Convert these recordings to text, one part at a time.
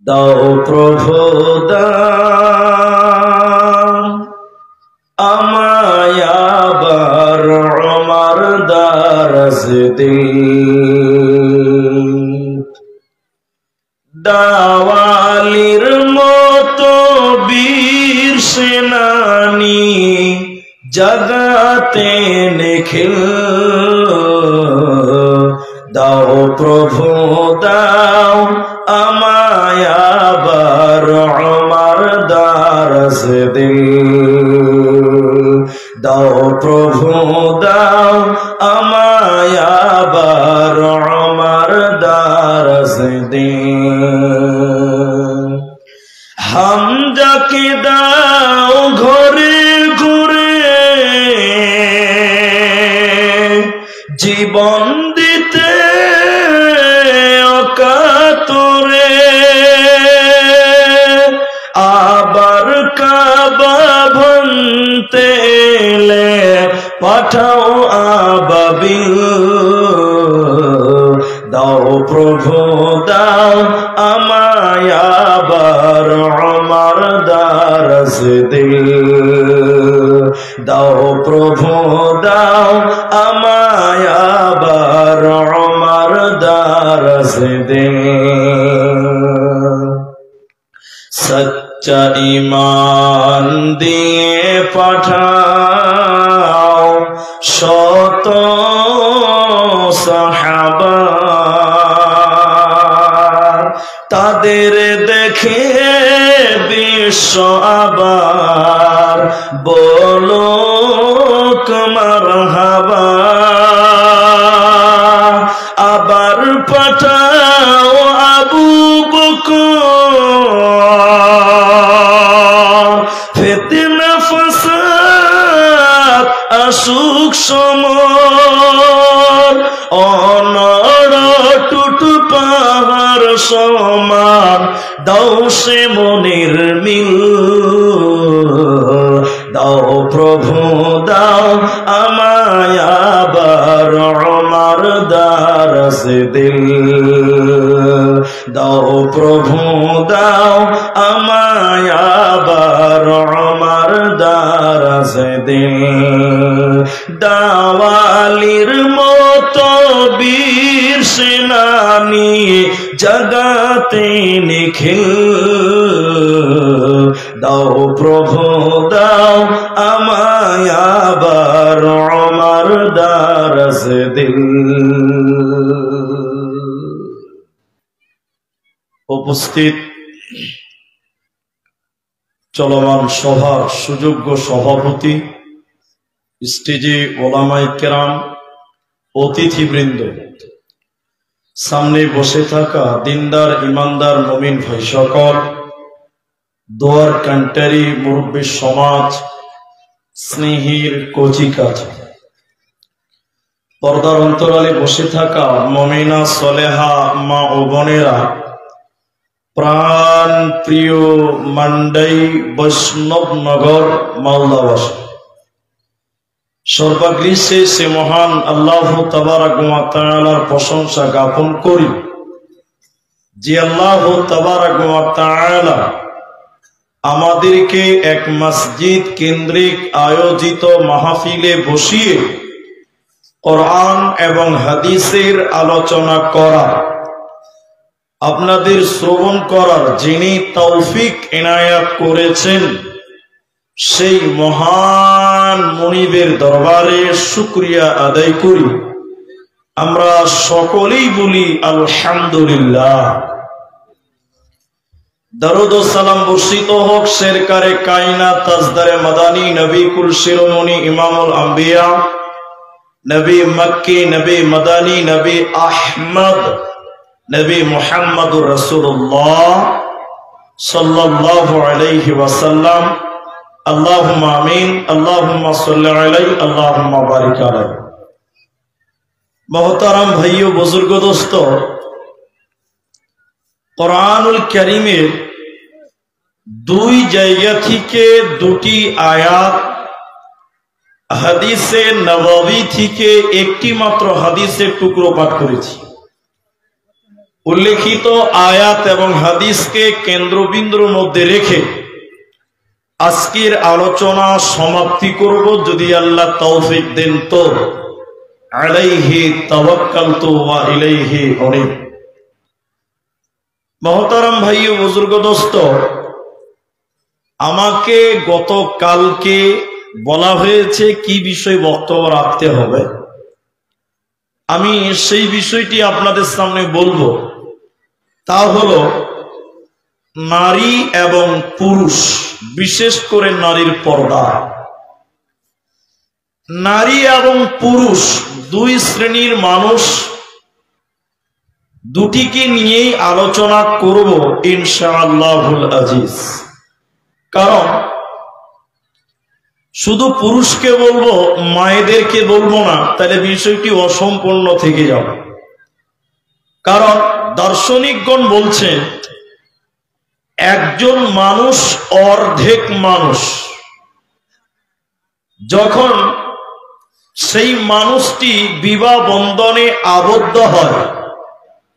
দাও প্রভু দাও আমায় আবার ওমর দারাজ দিল, দাওয়ালির মতো বীর সেনানি জগতে নিখিল, দাও প্রভু দাও আমায় আবার ওমর দারাজ দিল, দাও প্রভু দাও আমায় আবার ওমর দারাজ দিল। হামজাকে দাও ঘরে ঘুরে জীবন দিতে অকাতরে, আবার কাবা ভাঙতে এলে পাঠাও আবাবিল, দাও প্রভু দাও আমায় আবার ওমর দারাজ দিল, দাও প্রভু দাও আমায় আবার ওমর দারাজ দিল। সচ্চা ঈমান দিয়ে পাঠাও শত সাহাবা, তাদের দেখে বিশ্ব আবার বলুক মারহাবা, আবার পাঠাও আবু বকর, ফিতনা ফাসাদ আসুক সমর, অনড় টুট পাহাড় সমান দাও সে মনের মিল, দাও প্রভু দাও আমায় আবার ওমর দারাজ দিল, দাও প্রভু দাও আমায় আবার ওমর দারাজ দিল, দাওয়ালির মতো বীর সেনানি জগতে নিখিল, দাও প্রভু দাও আমায় আবার ওমর দারাজ দিল। উপস্থিত চলমান সভার সুযোগ্য সভাপতি, স্টেজে ওলামায়ে কেরাম, অতিথিবৃন্দ, সামনে বসে থাকা দিনদার ইমানদার মুমিন ভাই সকল, দোয়ার কান্টারি মুরব্বী সমাজ, স্নেহীর কচিকাচা, পর্দার অন্তরালে বসে থাকা মুমিনা সলেহা মা ও বোনেরা, প্রাণ প্রিয় মান্ডাই বৈষ্ণবনগর মালদাবাসী, সর্বাগ্রীষে সে মহান আল্লাহ তাবারক ওয়া তাআলার প্রশংসা জ্ঞাপন করি যে আল্লাহ তাবারক ওয়া তাআলা আমাদেরকে এক মসজিদ কেন্দ্রিক আয়োজিত মাহফিলে বসিয়ে কোরআন এবং হাদিসের আলোচনা করা, আপনাদের শ্রবণ করার যিনি তৌফিক ইনায়াত করেছেন, সেই মহান মুনিবের দরবারে শুকরিয়া আদায় করি। আমরা সকলেই বলি আলহামদুলিল্লাহ। দরুদ ও সালাম বর্ষিত হোক সরকারে কায়নাত তাজদারে মাদানী নবী কুল শিরোমণি ইমামুল আম্বিয়া, নবী মক্কি, নবী মাদানী, নবী আহমদ, নবী মুহাম্মদুর রাসূলুল্লাহ সাল্লাল্লাহু আলাইহি ওয়াসাল্লাম। আল্লাহুম্মা আমিন, আল্লাহুম্মা সাল্লি আলাইহি, আল্লাহুম্মা বারিক আলাইহি। মোহতারাম ভাইও বুজুর্গ দোস্ত, কোরআনুল কারীমের দুই জায়গা থেকে দুটি আয়াত, হাদিসে নববী থেকে একটি মাত্র হাদিসের টুকরো পাঠ করেছি। উল্লেখিত আয়াত এবং হাদিসকে কেন্দ্রবিন্দুর মধ্যে রেখে আজকের আলোচনা সমাপ্তি করব, যদি আল্লাহ তৌফিক দেন তো। আলাইহি তাওয়াক্কালতু ওয়া ইলাইহি উনীব। মহতারাম ভাই ও বুজুর্গ দোস্ত, আমাকে গতকালকে বলা হয়েছে কি বিষয় বক্তব্য রাখতে হবে। আমি সেই বিষয়টি আপনাদের সামনে বলবো। তা হলো নারী এবং পুরুষ, বিশেষ করে নারীর পর্দা। নারী এবং পুরুষ দুই শ্রেণীর মানুষ, দুটিকে নিয়েই আলোচনা করব ইনশাআল্লাহুল আজিজ। কারণ শুধু পুরুষকে বলবো, মায়েদেরকে বলবো না, তাহলে বিষয়টি অসম্পূর্ণ থেকে যাবে। কারণ দার্শনিকগণ বলছেন একজন মানুষ অর্ধেক মানুষ। যখন সেই মানুষটি বিবাহ বন্ধনে আবদ্ধ হয়,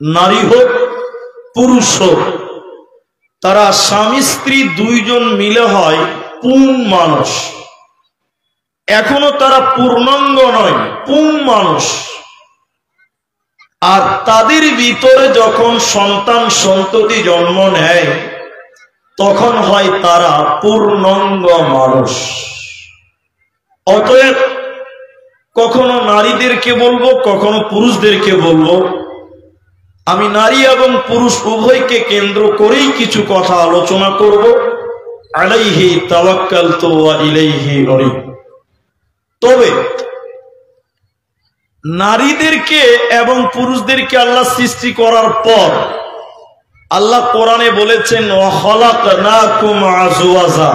নারী হোক পুরুষ হোক, তারা স্বামী স্ত্রী দুইজন মিলে হয় পূর্ণ মানুষ। এখনো তারা পূর্ণাঙ্গ নয়, পূর্ণ মানুষ। আর তাদের ভিতরে যখন সন্তান সন্ততি জন্ম নেয়, তখন হয় তারা পূর্ণাঙ্গ মানুষ। অতএব কখনো নারীদেরকে বলবো, কখনো পুরুষদেরকে বলবো। আমি নারী এবং পুরুষ উভয়কে কেন্দ্র করেই কিছু কথা আলোচনা করব। আলাইহি তাওয়াক্কালতু ওয়া ইলাইহি উনীব। তবে নারীদেরকে এবং পুরুষদেরকে আল্লাহ সৃষ্টি করার পর আল্লাহ কোরআনে বলেছেন ওয়া খালাকনাকুম আযওয়াজা,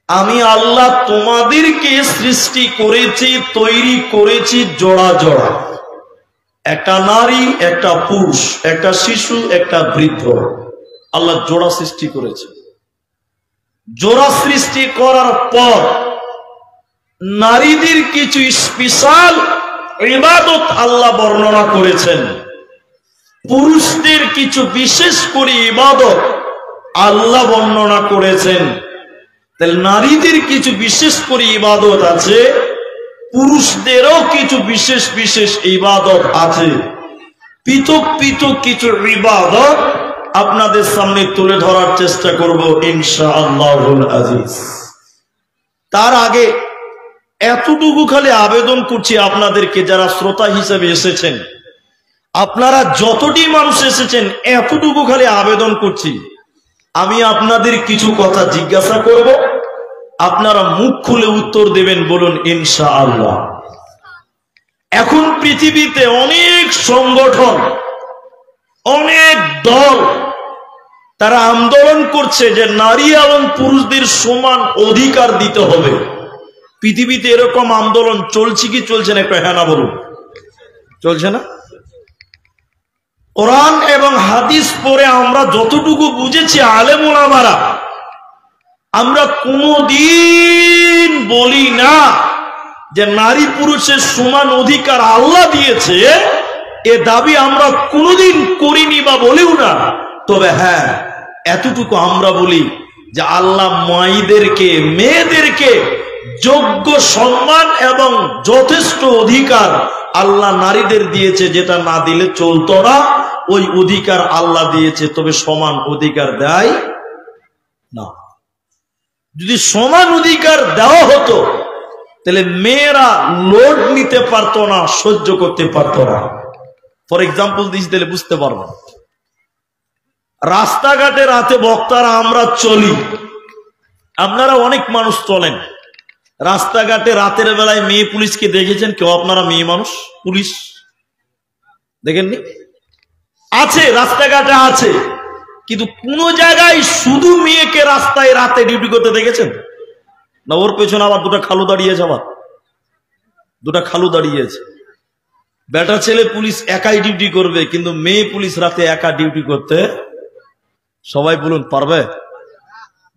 আমি আল্লাহ তোমাদেরকে সৃষ্টি করেছি, তৈরি করেছি জোড়া জোড়া। একটা নারী, একটা পুরুষ, একটা শিশু, একটা বৃদ্ধ। আল্লাহ জোড়া সৃষ্টি করেছে। জোড়া সৃষ্টি করার পর নারীদের কিছু স্পেশাল ইবাদত আল্লাহ বর্ণনা করেছেন, পুরুষদের কিছু বিশেষ করে ইবাদত আল্লাহ বর্ণনা করেছেন। তাহলে নারীদের কিছু বিশেষ করে ইবাদত আছে, পুরুষদেরও কিছু বিশেষ বিশেষ ইবাদত আছে। পৃথক পৃথক কিছু ইবাদত আপনাদের সামনে তুলে ধরার চেষ্টা করব ইনশাআল্লাহুল আজিজ। তার আগে এতটুকু খালি আবেদন করছি আপনাদেরকে, যারা শ্রোতা হিসেবে এসেছেন, আপনারা যতটি মানুষ এসেছেন, এতটুকু খালি আবেদন করছি, আমি আপনাদের কিছু কথা জিজ্ঞাসা করব, আপনারা মুখ খুলে উত্তর দেবেন। বলুন ইনশাআল্লাহ। এখন পৃথিবীতে অনেক সংগঠন, অনেক দল, তারা আন্দোলন করছে যে নারী এবং পুরুষদের সমান অধিকার দিতে হবে। পৃথিবীতে এরকম আন্দোলন চলছে কি চলছে না? একটু হ্যাঁ না বলুন। চলছে না? কোরআন এবং হাদিস পড়ে আমরা যতটুকু বুঝেছি আলেম ওলামারা, আমরা কোনদিন বলি না যে নারী পুরুষের সমান অধিকার আল্লাহ দিয়েছে, এ দাবি আমরা কোনদিন করিনি বা বলিও না। তবে হ্যাঁ, এতটুকু আমরা বলি যে আল্লাহ মেয়েদেরকে যোগ্য সম্মান এবং যথেষ্ট অধিকার আল্লাহ নারীদের দিয়েছে, যেটা না দিলে চলতো না। ওই অধিকার আল্লাহ দিয়েছে, তবে সমান অধিকার দেয় না। যদি সমান অধিকার দেওয়া হতো, তাহলে মেয়েরা লোড নিতে পারতো না, সহ্য করতে পারতো না। ফর এক্সাম্পল দিচ্ছি, তাহলে বুঝতে পারবো। রাস্তাঘাটে রাতে বক্তারা আমরা চলি, আপনারা অনেক মানুষ চলেন রাস্তাঘাটে রাতের বেলায়। মেয়ে পুলিশকে দেখেছেন কেউ? আপনারা মেয়ে মানুষ পুলিশ দেখেননি? আছে, রাস্তাঘাটে আছে, কিন্তু কোন জায়গায় শুধু মেয়েকে রাস্তায় রাতে ডিউটি করতে দেখেছেন না? ওর পেছনে আবার দুটা খালু দাঁড়িয়েছে, আবার দুটা খালু দাঁড়িয়েছে। বেটা ছেলে পুলিশ একাই ডিউটি করবে, কিন্তু মেয়ে পুলিশ রাতে একা ডিউটি করতে সবাই বলুন পারবে?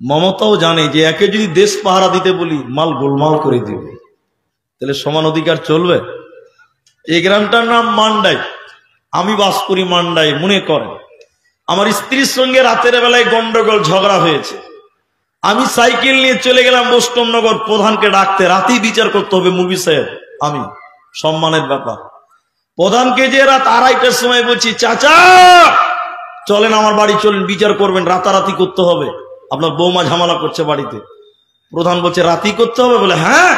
মমতাও জানে যে একে যদি দেশ পাহারা দিতে বলি, মাল গোলমাল করে দিবে। তাহলে সমান অধিকার চলবে? এই গ্রামটার নাম মান্ডাই। আমি বাস করি মান্ডায়, মনে করেন আমার স্ত্রীর সঙ্গে রাতের বেলায় গন্ডগোল ঝগড়া হয়েছে, আমি সাইকেল নিয়ে চলে গেলাম বৈষ্ণবনগর প্রধানকে ডাকতে, রাতেই বিচার করতে হবে মুরবি সাহেব, আমি সম্মানের ব্যাপার। প্রধানকে যে রাত 2:30টার সময় বলছি, চাচা চলেন আমার বাড়ি চলেন, বিচার করবেন, রাতারাতি করতে হবে, আপনার বৌমা ঝামেলা করছে বাড়িতে। প্রধান বলছে রাতি করতে হবে, বলে হ্যাঁ।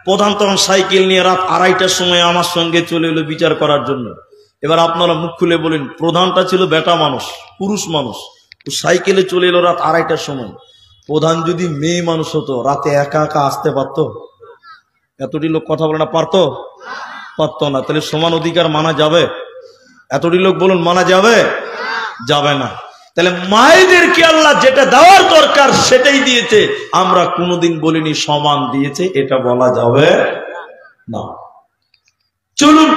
প্রধান তখন সাইকেল নিয়ে রাত 2:30টার সময় আমার সঙ্গে চলে এলো বিচার করার জন্য। এবার আপনারা মুখ খুলে বলেন, প্রধানটা ছিল বেটা মানুষ, পুরুষ মানুষ, ও সাইকেলে চলে এলো রাত 2:30টার সময়। প্রধান যদি মেয়ে মানুষ হতো, রাতে একা একা আসতে পারতো? এতটি লোক কথা বলে না, পারতো? পারতো না। তাহলে সমান অধিকার মানা যাবে? এতটি লোক বলুন, মানা যাবে? যাবে না। তাহলে মায়েদেরকে আল্লাহ যেটা দেওয়ার দরকার সেটাই দিয়েছে, আমরা কোনোদিন বলিনি সমান দিয়েছে, এটা বলা যাবে না। চলুন,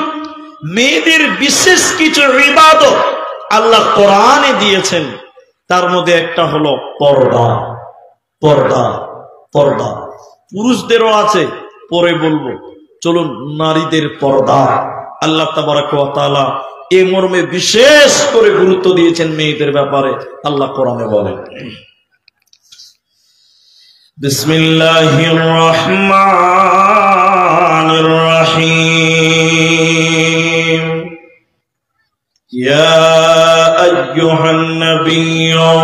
মেয়েদের বিশেষ কিছু ইবাদত আল্লাহ কোরআনে দিয়েছেন, তার মধ্যে একটা হলো পর্দা। পর্দা পর্দা পুরুষদেরও আছে, পরে বলবো। চলুন, নারীদের পর্দা আল্লাহ তাবারক ওয়া তাআলা এ মর্মে বিশেষ করে গুরুত্ব দিয়েছেন মেয়েদের ব্যাপারে। আল্লাহ কোরআনে বলেন, বিসমিল্লাহির রহমানির রহিম, ইয়া আইয়ুহান নাবিয়্যু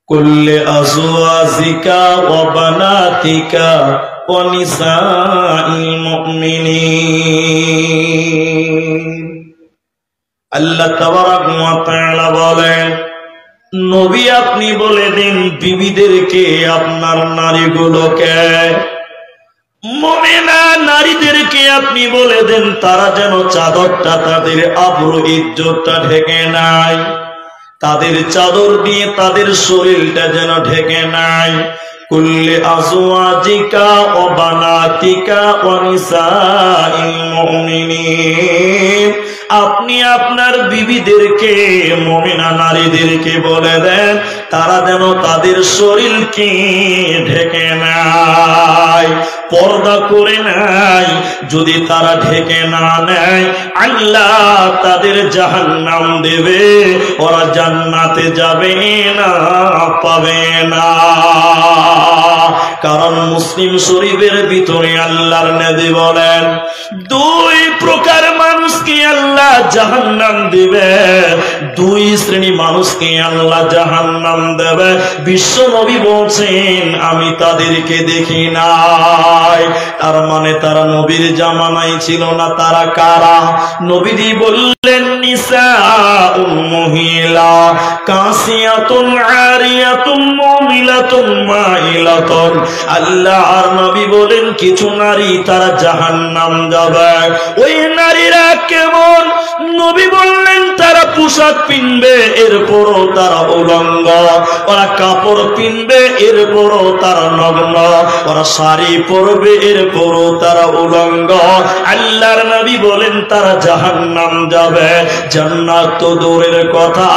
কুল লিআজওয়াজিকা ওয়া বানাতিকা ওয়া নিসাইল মুমিনিন। আল্লাহ তাবারক ওয়া তাআলা বলেন, নবী আপনি বলে দিন বিবিদেরকে, আপনার নারীগুলোকে, মুমিনা নারীদেরকে আপনি বলে দেন তারা যেন চাদরটা, তাদের আবরু ইজ্জতটা ঢেকে নাই, তাদের চাদর দিয়ে তাদের শরীরটা যেন ঢেকে নাই। কুল্লি আজওয়াজিকা ওয়া বানাতিকা ওয়া নিসাইল মুমিনিন, আপনি আপনার বিবিদেরকে, মুমিনা নারীদেরকে বলে দেন তারা যেন তাদের শরীরকে ঢেকে নেয়, পর্দা করে নেয়। যদি তারা ঢেকে না নেয়, আল্লাহ তাদের জাহান্নাম দেবে, ওরা জান্নাতে যাবে না, পাবে না। কারণ মুসলিম শরীফের ভিতরে আল্লাহর নবী বলেন, দুই প্রকার মানুষকে আল্লাহ জাহান্নাম দিবে, দুই শ্রেণী মানুষকে আল্লাহ জাহান্নাম দেবে। বিশ্ব নবী বলছেন আমি তাদেরকে দেখি নাই। তার মানে তারা নবীর জামানায় ছিল না। তারা কারা? নবীজি বললেন নিসাউন, মহিলা, কাসিয়াতুন আরিয়াতুন মুমিলাতুন মাইলাতুন। আল্লাহর নবী বলেন কিছু নারী তারা জাহান্নাম যাবে। ওই নারীরা কেমন? নবী বললেন তারা পোশাক পিনবে, এরপরও তারা উলঙ্গ। ওরা কাপড় পিনবে, এরপরও তারা নগ্ন। ওরা শাড়ি পরবে, এরপরও তারা উলঙ্গ। আল্লাহর নবী বলেন তারা জাহান্নাম যাবে। জান্নাত তো দূরের কথা,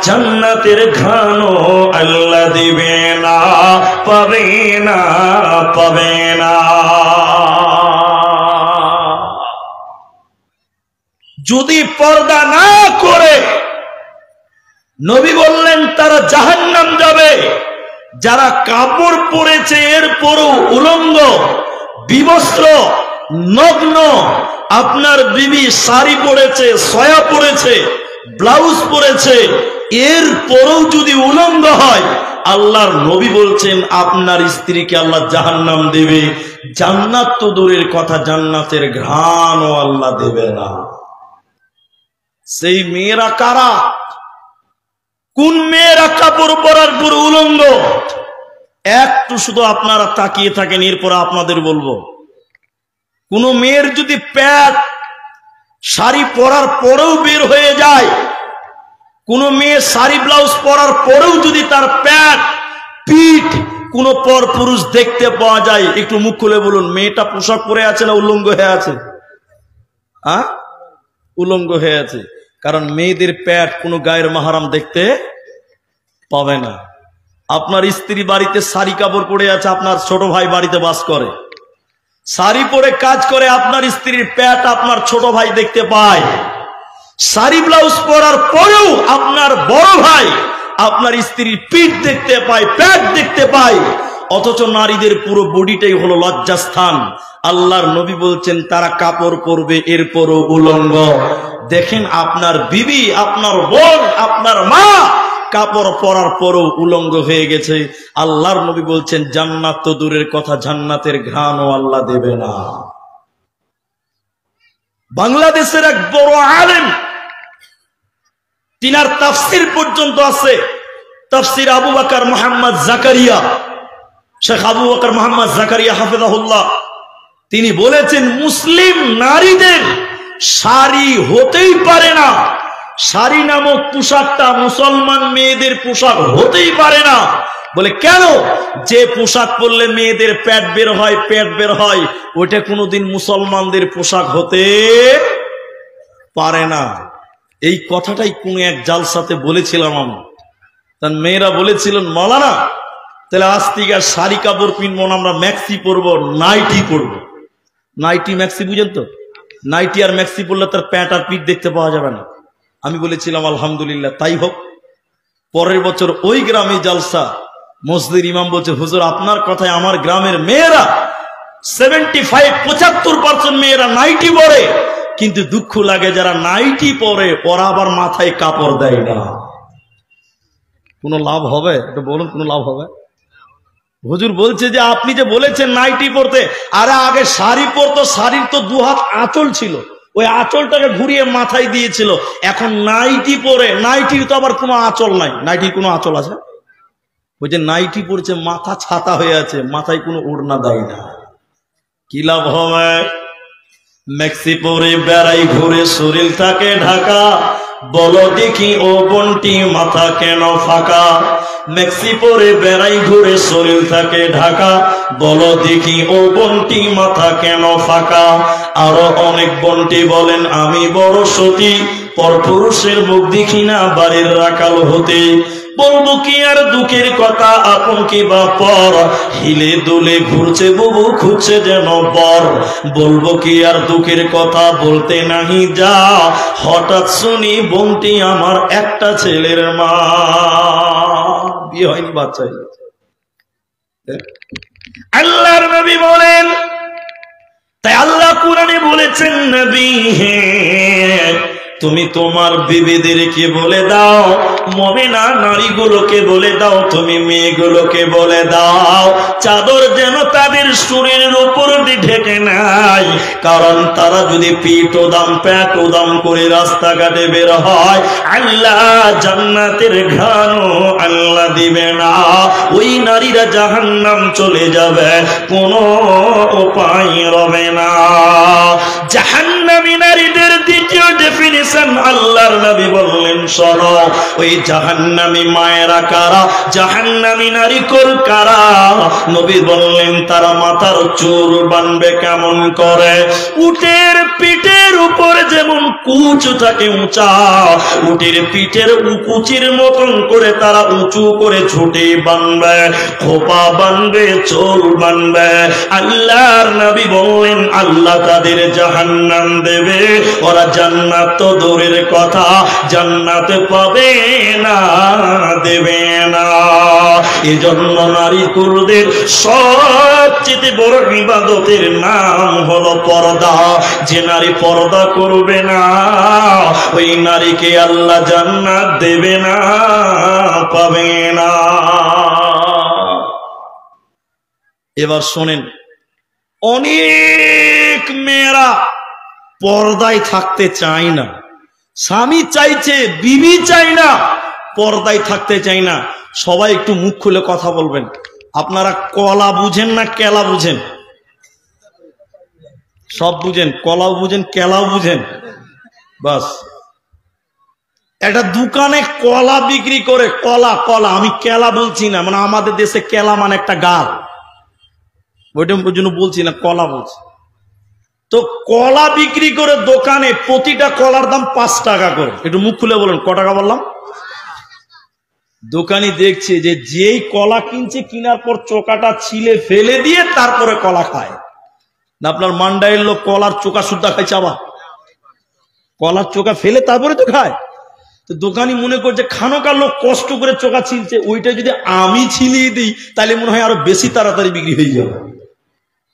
জান্নাতের ঘ্রাণও আল্লাহ দিবে না, পাবে না, পাবে না। যদি পর্দা না করে, নবী বললেন তারা জাহান্নাম যাবে। যারা কাপড় পরেছে এরপরও উলঙ্গ, বিবস্ত্র, নগ্ন, আপনার বিবি শাড়ি পরেছে, সয়া পরেছে, ব্লাউজ পরেছে, এরপরও যদি উলঙ্গ হয়, আল্লাহর নবী বলছেন আপনার স্ত্রীকে আল্লাহ জাহান্নাম দেবে। জান্নাত তো দূরের কথা, জান্নাতের ঘ্রাণও আল্লাহ দেবে না। সেই মেয়েরা কারা? কোন মেয়েরা কাপড় পরার পর উলঙ্গ? একটু শুধু আপনারা তাকিয়ে থাকেন, এরপর আপনাদের বলবো। কোন মেয়ের যদি প্যান্ট শাড়ি পরার পরেও বের হয়ে যায়, কোন মেয়ে শাড়ি ব্লাউজ পরার পরেও যদি তার প্যান্ট পিঠ কোন পর পুরুষ দেখতে পাওয়া যায়, একটু মুখ খুলে বলুন মেয়েটা পোশাক পরে আছে না উলঙ্গ হয়ে আছে? উলঙ্গ হয়ে আছে। কারণ মেয়েদের প্যাট কোনো গায়ের মাহারাম দেখতে পাবে না। আপনার স্ত্রী বাড়িতে শাড়ি কাপড় পরে আছে, আপনার ছোট ভাই বাড়িতে বাস করে, শাড়ি পরে কাজ করে, আপনার স্ত্রীর প্যাট আপনার ছোট ভাই দেখতে পায়। শাড়ি ব্লাউজ পরার পরেও আপনার বড় ভাই আপনার স্ত্রীর পিঠ দেখতে পায়, পেট দেখতে পায়, অথচ নারীদের পুরো বডিটাই হলো লজ্জাস্থান। আল্লাহর নবী বলছেন তারা কাপড় পরবে এরপরও উলঙ্গ। দেখেন আপনার বিবি, আপনার বোন, আপনার মা কাপড় পরার পরও উলঙ্গ হয়ে গেছে। আল্লাহর নবী বলছেন জান্নাত তো দূরের কথা, জান্নাতের ঘ্রাণও আল্লাহ দেবে না। বাংলাদেশের এক বড় আলেম, তিনার তাফসির পর্যন্ত আছে, তাফসির আবু বকর মুহাম্মদ জাকারিয়া, শেখ আবু বকর মুহাম্মদ জাকারিয়া হাফেজাহুল্লাহ, তিনি বলেছেন মুসলিম নারীদের শাড়ি হতেই পারে না, শাড়ি নামক পোশাকটা মুসলমান মেয়েদের পোশাক হতেই পারে না। বলে কেন? যে পোশাক পরলে মেয়েদের পেট বের হয়, পেট বের হয়, ওইটা কোনোদিন মুসলমানদের পোশাক হতে পারে না। এই কথাটাই কোন এক জালসাতে বলেছিলাম আমি। তার মেয়েরা বলেছিলেন মাওলানা তাহলে আজ থেকে আর শাড়ি কাপড় কিনবো না, আমরা ম্যাক্সি পরবো, নাইটি পরবো। নাইটি ম্যাক্সি বুঝেন তো? নাইটি আর ম্যাক্সি পরলে তার প্যান্ট আর পিঠ দেখতে পাওয়া যাবে না। আমি বলেছিলাম আলহামদুলিল্লাহ তাই হোক। পরের বছর ওই গ্রামে জালসা, মসজিদের ইমাম বলছে হুজুর আপনার কথায় আমার গ্রামের মেয়েরা 75-75% মেয়েরা নাইটি পরে, কিন্তু দুঃখ লাগে যারা নাইটি পরে ওরা আবার মাথায় কাপড় দেয় না। কোনো লাভ হবে? এটা বলুন, কোনো লাভ হবে? হুজুর বলছে যে আপনি যে বলেছেন নাইটি পরতে, আরে আগে শাড়ি পরতো, শাড়ির তো 2 হাত আঁচল ছিল, ওই আঁচলটাকে ঘুরিয়ে মাথায় দিয়েছিল। এখন নাইটি পরে, নাইটির তো আবার কোনো আঁচল নাই। নাইটির কোনো আঁচল আছে? ওই যে নাইটি পড়ছে মাথা ছাতা হয়ে আছে, মাথায় কোনো ওড়না দেয় না। কি লাভ হবে? ম্যাক্সি পরে বেড়াই ঘুরে শরীর থাকে ঢাকা, বলো দেখি ও বোনটি মাথা কেন ফাঁকা? ম্যাক্সি পরে বেড়াই ঘুরে শরীর থাকে ঢাকা, বলো দেখি ও বোনটি মাথা কেন ফাঁকা? আরো অনেক বোনটি বলেন আমি বড় সতী, পরপুরুষের মুখ দেখি না বাড়ির রাখাল হতে। বলবো কি আর দুঃখের কথা, আপন কি বা পর, হিলে দুলে ঘুরছে বুবু খুঁজছে যেন বর। বলবো কি আর দুঃখের কথা, বলতে নাহি যা, হঠাৎ শুনি বোনটি আমার একটা ছেলের মা। বিয়ে হয়নি, বাচ্চা হয়ে গেছে। আল্লাহর নবী বলেন, তাই আল্লাহ কোরআনে বলেছেন নবী হে তুমি তোমার বিবিদেরকে বলে দাও, মুমিনা নারীগুলোকে বলে দাও, তুমি মেয়েগুলোকে বলে দাও চাদর যেন তাদের শরীরের উপর দিয়ে ঢেকে নাই। কারণ তারা যদি পিঠ উদাম পেট উদাম করে রাস্তাঘাটে বের হয়, আল্লাহ জান্নাতের ঘ্রাণও আল্লাহ দিবে না। ওই নারীরা জাহান্নাম চলে যাবে, কোনো উপায় রবে না। জাহান্নামী নারীদের দ্বিতীয় ডেফিনিশন আল্লাহর নবী বললেন শোনো, ওই জাহান্নামী মায়েরা কারা, জাহান্নামী নারী কোল কারা? নবী বললেন তারা মাথার চুল বানবে কেমন করে? উটের পিঠের উপর যেমন কুচ থাকে উঁচা, উটের পিঠের কুচির মতন করে তারা উঁচু করে ঝুঁটি বানবে, খোপা বানবে, চুল বানবে। আল্লাহর নবী বললেন আল্লাহ তাদের জাহান্নাম দেবে, ওরা জান্নাত তো দূরের কথা জান্নাতে পাবে না, দেবে না। এজন্য নারী পুরুষদের সবচেয়ে বড় ইবাদতের নাম হলো পর্দা। যে নারী পর্দা করবে না, ওই নারীকে আল্লাহ জান্নাত দেবে না, পাবে না। এবার শোনেন, অনেক মেয়েরা পর্দায় থাকতে চায় না, স্বামী চাইছে, বিবি চাই না, পর্দায় থাকতে চাই না। সবাই একটু মুখ খুলে কথা বলবেন। আপনারা কলা বুঝেন না কেলা বুঝেন? সব বুঝেন, কলাও বুঝেন, কেলাও বুঝেন। বাস, একটা দোকানে কলা বিক্রি করে, কলা কলা, আমি কেলা বলছি না, মানে আমাদের দেশে কেলা মানে একটা গাল, ওইটার জন্য বলছি না, কলা বলছি। তো কলা বিক্রি করে দোকানে, প্রতিটা কলার দাম 5 টাকা করে। একটু মুখ খুলে বলেন ক টাকা বললাম? দোকানি দেখছে যে যেই কলা কিনছে, কিনার পর চোকাটা ছিলে ফেলে দিয়ে তারপরে কলা খায় না। আপনার মান্ডাইয়ের লোক কলার চোকা সুদ্ধা খাইছে, আবার কলার চোখা ফেলে তারপরে তো খায়। তো দোকানি মনে করছে খানোকার লোক কষ্ট করে চোখা ছিলছে, ওইটা যদি আমি ছিলিয়ে দিই তাহলে মনে হয় আরো বেশি তাড়াতাড়ি বিক্রি হয়ে যাবে।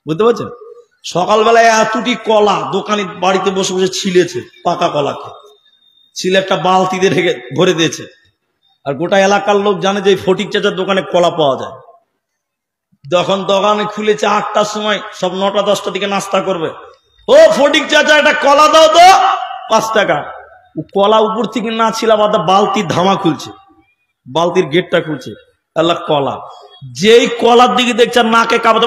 বুঝতে পারছেন? সকালবেলায় এতটি কলা দোকানি বাড়িতে বসে বসে ছিলেছে, পাকা কলাকে ছিলে একটা বালতিতে ঢেকে ভরে দিয়েছে। আর গোটা এলাকার লোক জানে যে ফটিক চাচার দোকানে কলা পাওয়া যায়। যখন দোকানে খুলেছে 8টার সময়, সব 9টা 10টার দিকে নাস্তা করবে। ও ফটিক চাচা একটা কলা দাও তো, 5 টাকা। ও কলা উপর থেকে না ছিল, আবার বালতির ধামা খুলছে, বালতির গেটটা খুলছে, আল্লাহ কলা। যেই কলার দিকে দেখছে নাকে কাঁপাতে,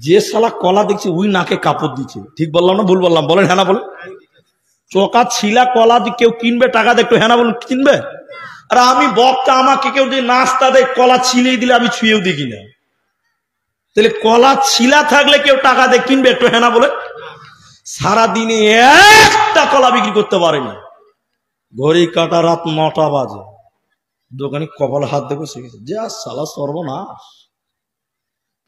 যে শালা কলা দেখছে ওই নাকে কাপড় দিচ্ছে। ঠিক বললাম না ভুল বললাম? বলেন হ্যাঁ না বলেন। চোকা ছিলা কলা দিয়ে কেউ কিনবে টাকা দেখতো, হ্যাঁ না বলুন কিনবে? আর আমি বক্তা, আমাকে কেউ যদি নাস্তা দেয় কলা ছিলিয়ে দিলে আমি ছুঁয়েও দেখি না। তাহলে কলা ছিলা থাকলে কেউ টাকা দিয়ে কিনবে একটু, হ্যাঁ না বলে? সারাদিনে একটা কলা বিক্রি করতে পারেনি। ঘড়ি কাটা রাত 9টা বাজে, দোকানি কপালে হাত দেখে শিখেছে, যা শালা সর্বনাশ।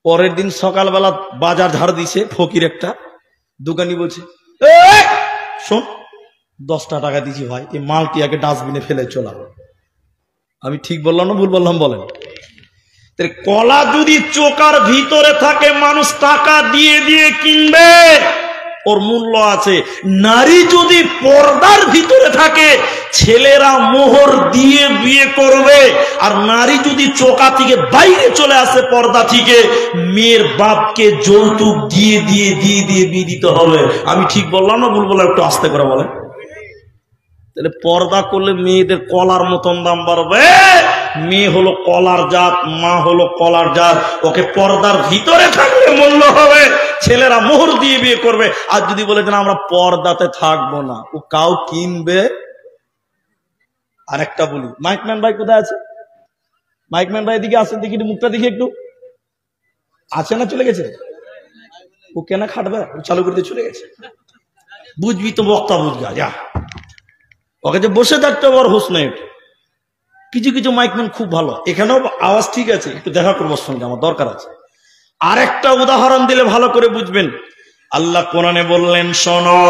পরের দিন সকালবেলা বাজার ঝাড় দিছে ফকির একটা, দোকানি বলছে শোন 10টা টাকা দিছি ভাই, এই মালটি আগে ডাস্টবিনে ফেলে চলা। আমি ঠিক বললাম না ভুল বললাম বলেন? কলা যদি চোকার ভিতরে থাকে মানুষ টাকা দিয়ে দিয়ে কিনবে, ওর মূল্য আছে। নারী যদি পর্দার ভিতরে থাকে ছেলেরা মোহর দিয়ে বিয়ে করবে। আর নারী যদি চোকা থেকে বাইরে চলে আসে পর্দা থেকে, মেয়ের বাপকে যৌতুক দিয়ে দিয়ে দিয়ে দিয়ে বিয়ে দিতে হবে। আমি ঠিক বললাম না ভুল বললাম? একটু আস্তে করে বলেন। তাহলে পর্দা করলে মেয়েদের কলার মতন দাম বাড়বে। মেয়ে হলো কলার জাত, মা হলো কলার জাত, ওকে পর্দার ভিতরে থাকলে মূল্য হবে। ছেলেরা মোহর দিয়ে বিয়ে করবে। আর যদি বলে যে আমরা পর্দাতে থাকবো না, ও কাউ কিনবে। আর একটা বলি, মাইকম্যান ভাই কোথায় আছে? মাইকম্যান ভাই এদিকে আসেন, দেখি মুখটা দেখি একটু। আছে না চলে গেছে? ও কেন খাটবে, ও চালু করে দিয়ে চলে গেছে। বুঝবি তো বক্তা বুঝগা, যা ওকে যে বসে থাকতে বড় হোস নাই। কিছু কিছু মাইকম্যান খুব ভালো, এখানেও আওয়াজ ঠিক আছে, একটু দেখা করবো সঙ্গে, আমার দরকার আছে। আরেকটা উদাহরণ দিলে ভালো করে বুঝবেন। আল্লাহ কোরআনে বললেন, শোনো,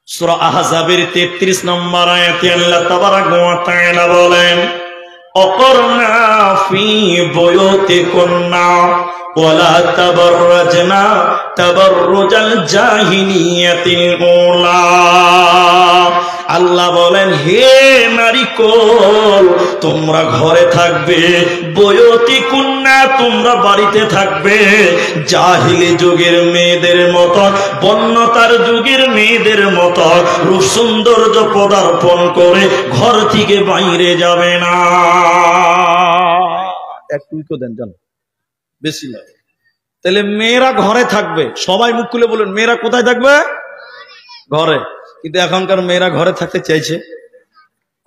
সূরা আহজাবের 33 নম্বর আয়াতে আল্লাহ তাবারাকা ওয়া তাআলা বলেন, অকরনা ফি বুয়ুতিকুন্না ওয়ালা তাবাররাজনা তাবাররুজাল জাহিলিয়াতিল উলা। আল্লাহ বলেন, হে নারীকুল, তোমরা ঘরে থাকবে, বুয়ুতিকুন্না, তোমরা বাড়িতে থাকবে, জাহিলি যুগের মেয়েদের মতো, বন্যতার যুগের মেয়েদের মতো রূপ সৌন্দর্য পদার্পণ করে ঘর থেকে বাইরে যাবে না। একটু দেন জান, বেশি না। তাহলে মেয়েরা ঘরে থাকবে। সবাই মুখ খুলে বলুন, মেয়েরা কোথায় থাকবে? ঘরে। কিন্তু এখনকার মেয়েরা ঘরে থাকতে চাইছে।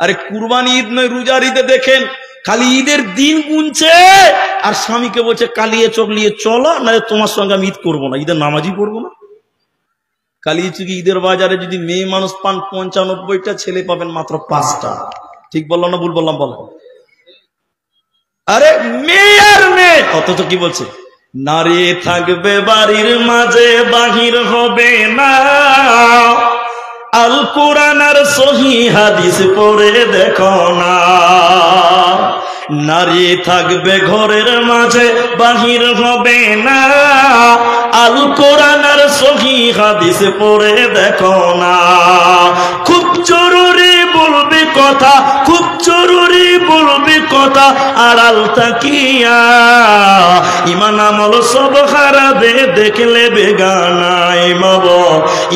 আরে কুরবানি ঈদ নয়, রোজার ঈদে দেখেন খালি ঈদের দিন গুনছে, আর স্বামীকে বলছে কালিয়ে চোখ নিয়ে চলো, না তোমার সঙ্গে আমি ঈদ করবো না, ঈদের নামাজই পড়বো না। কালিয়ে চুকি ঈদের বাজারে যদি মেয়ে মানুষ পান 95টা, ছেলে পাবেন মাত্র 5টা। ঠিক বললাম না ভুল বললাম বলেন? আরে মেয়ে আর মেয়ে, অথচ কি বলছে, নারী থাকবে বাড়ির মাঝে, বাহির হবে না। আল কোরআন আর সহিহ হাদিস পড়ে দেখো না। নারী থাকবে ঘরের মাঝে, বাহির হবে না। আল কোরআন আর সহিহ হাদিস পড়ে দেখো না। খুব জরুরি বলবে কথা, খুব জরুরি বলবে কথা, আড়াল তাকিয়া ইমান আমল সব হারাবে দেখলে বেগানায়। বাবা,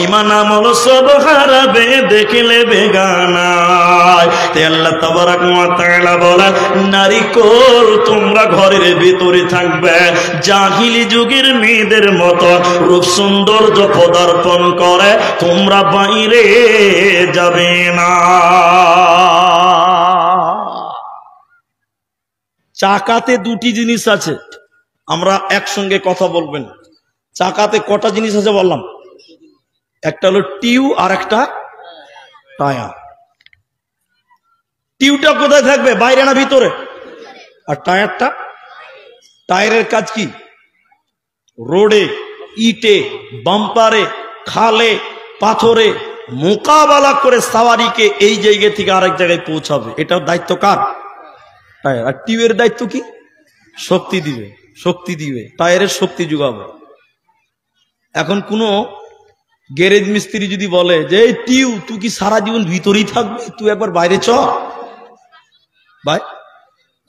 ইমান আমল সব হারাবে দেখলে বেগানায়। তাই আল্লাহ তাবারাক ওয়া তাআলা বলেন, নারীকুল, তোমরা ঘরের ভিতরে থাকবে, জাহিলি যুগের মেয়েদের মতো রূপ সৌন্দর্য পদার্পণ করে তোমরা বাইরে যাবে না। চাকাতে দুটি জিনিস আছে, আমরা একসঙ্গে কথা বলবেন। চাকাতে কটা জিনিস আছে বললাম? একটা হলো টিউ, আর একটা টায়ার। টিউটা কোথায় থাকবে, বাইরে না ভিতরে? আর টায়ারটা, টায়ারের কাজ কি? রোডে ইটে, বাম্পারে, খালে, পাথরে মোকাবেলা করে সাওয়ারিকে এই জায়গা থেকে আরেক জায়গায় পৌঁছাবে। এটার দায়িত্ব কার? টায়ার। আর টিউবের দায়িত্ব কি? শক্তি দিবে, শক্তি দিবে, টায়ারের শক্তি যোগাবে। এখন কোন গ্যারেজ মিস্ত্রি যদি বলে যে এই টিউ তুই কি সারা জীবন ভিতরেই থাকবি, তুই একবার বাইরে চ ভাই।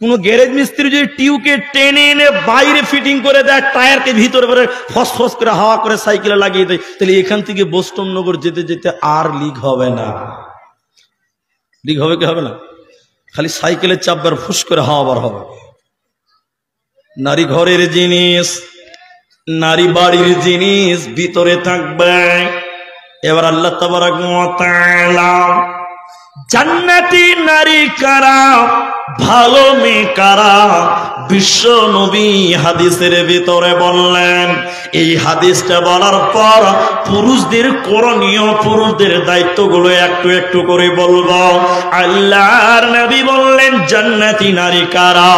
কোন গ্যারেজ মিস্ত্রি যদি টিউকে টেনে এনে বাইরে ফিটিং করে দেয়, টায়ারকে ভিতরে করে ফসফস করে হাওয়া করে সাইকেলে লাগিয়ে দেয়, তাহলে এখান থেকে বোস্টন নগর যেতে যেতে আর লিক হবে না। লিক হবে কি হবে না? খালি সাইকেলের চাপবার ফুস করে হাওয়া বার হবে। নারী ঘরের জিনিস, নারী বাড়ির জিনিস, ভিতরে থাকবে। এবার আল্লাহ তাবারাক ওয়া তাআলা জান্নাতি নারী কারা, ভালো মেয়ে কারা, বিশ্ব নবী হাদিসের ভিতরে বললেন। এই হাদিসটা বলার পর পুরুষদের করণীয়, পুরুষদের দায়িত্বগুলো একটু একটু করে বলবো। আল্লাহর নবী বললেন জান্নাতি নারী কারা?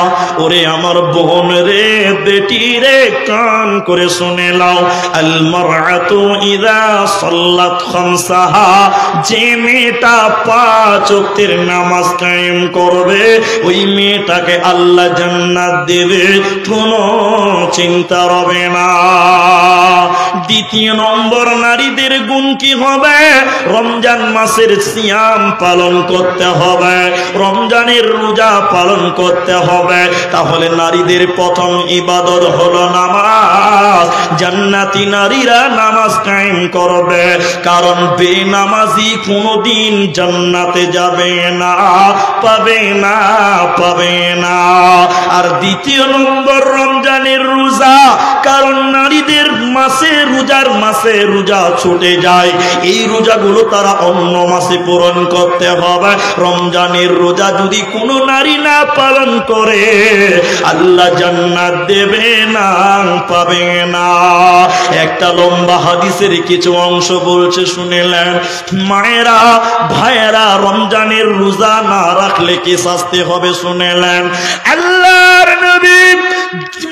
ওরে আমার বোন রে, বেটি রে, কান করে শুনে নাও। আল মারআতু ইযা সাল্লাত খামসাহা, যে মেয়েটা 5 ওয়াক্তের নামাজ কায়েম করবে, ওই মেয়েটাকে আল্লাহ জান্নাত দেবে, কোনো চিন্তা হবে না। দ্বিতীয় নম্বর, নারীদের গুণ কি হবে? রমজান মাসের সিয়াম পালন করতে হবে, রমজানের রোজা পালন করতে হবে। তাহলে নারীদের প্রথম ইবাদত হলো নামাজ। জান্নাতি নারীরা নামাজ কায়েম করবে, কারণ বেনামাজি কোনোদিন জান্নাতে যাবে না, পাবে না, পাবে না। আর দ্বিতীয় নম্বর, রমজানের রোজা, কারণ নারীদের মাসে, রোজার মাসে রোজা ছুটে যায়, এই রোজাগুলো তারা অন্য মাসে পূরণ করতে হবে। রমজানের রোজা যদি কোনো নারী না পালন করে, আল্লাহ জান্নাত দেবে না, পাবে না। একটা লম্বা হাদিসের কিছু অংশ বলছে, শুনেলেন? মায়েরা, ভাইয়েরা, রমজানের রোজা না রাখলে কি শাস্তি হবে? শুনেলেন? আল্লাহর নবী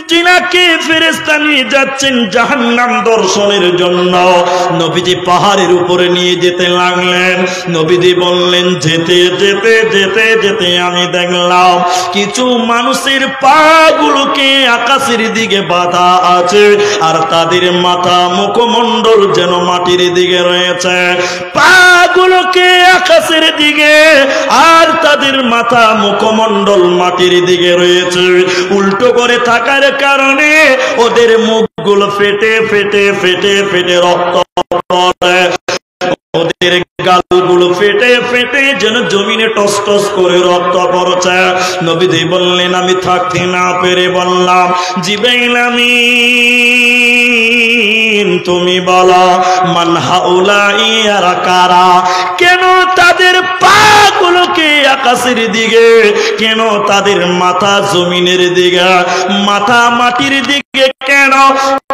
জিনাকে ফেরেশতা নিয়ে যাচ্ছেন জাহান্নাম দর্শনের জন্য। নবীজি পাহাড়ের উপরে নিয়ে যেতে লাগলেন। নবীজি বললেন, যেতে যেতে যেতে যেতে আমি দেখলাম কিছু মানুষের পা গুলোকে আকাশের দিকে বাঁধা আছে, আর তাদের মাথা মুখমণ্ডল যেন মাটির দিকে রয়েছে। পা গুলোকে আকাশের দিকে, আর তাদের মাথা মুখমণ্ডল মাটির দিকে রয়েছে। উল্টো করে থাকার কারণে ওদের মুখগুলো ফেটে ফেটে ফেটে ফেটে রক্ত পড়ে, ওদের গালগুলো ফেটে ফেটে যেন জমিনে টস টস করে রক্ত পড়ছে। নবীজি বললেন, আমি থাকতে না পেরে বললাম, জিবরাইল আমিন, তুমি বলো মান হাউলাই, এরা কারা? কেন তাদের পা গুলোকে আকাশের দিকে, কেন তাদের মাথা জমিনের দিকে, মাথা মাটির দিকে কেন?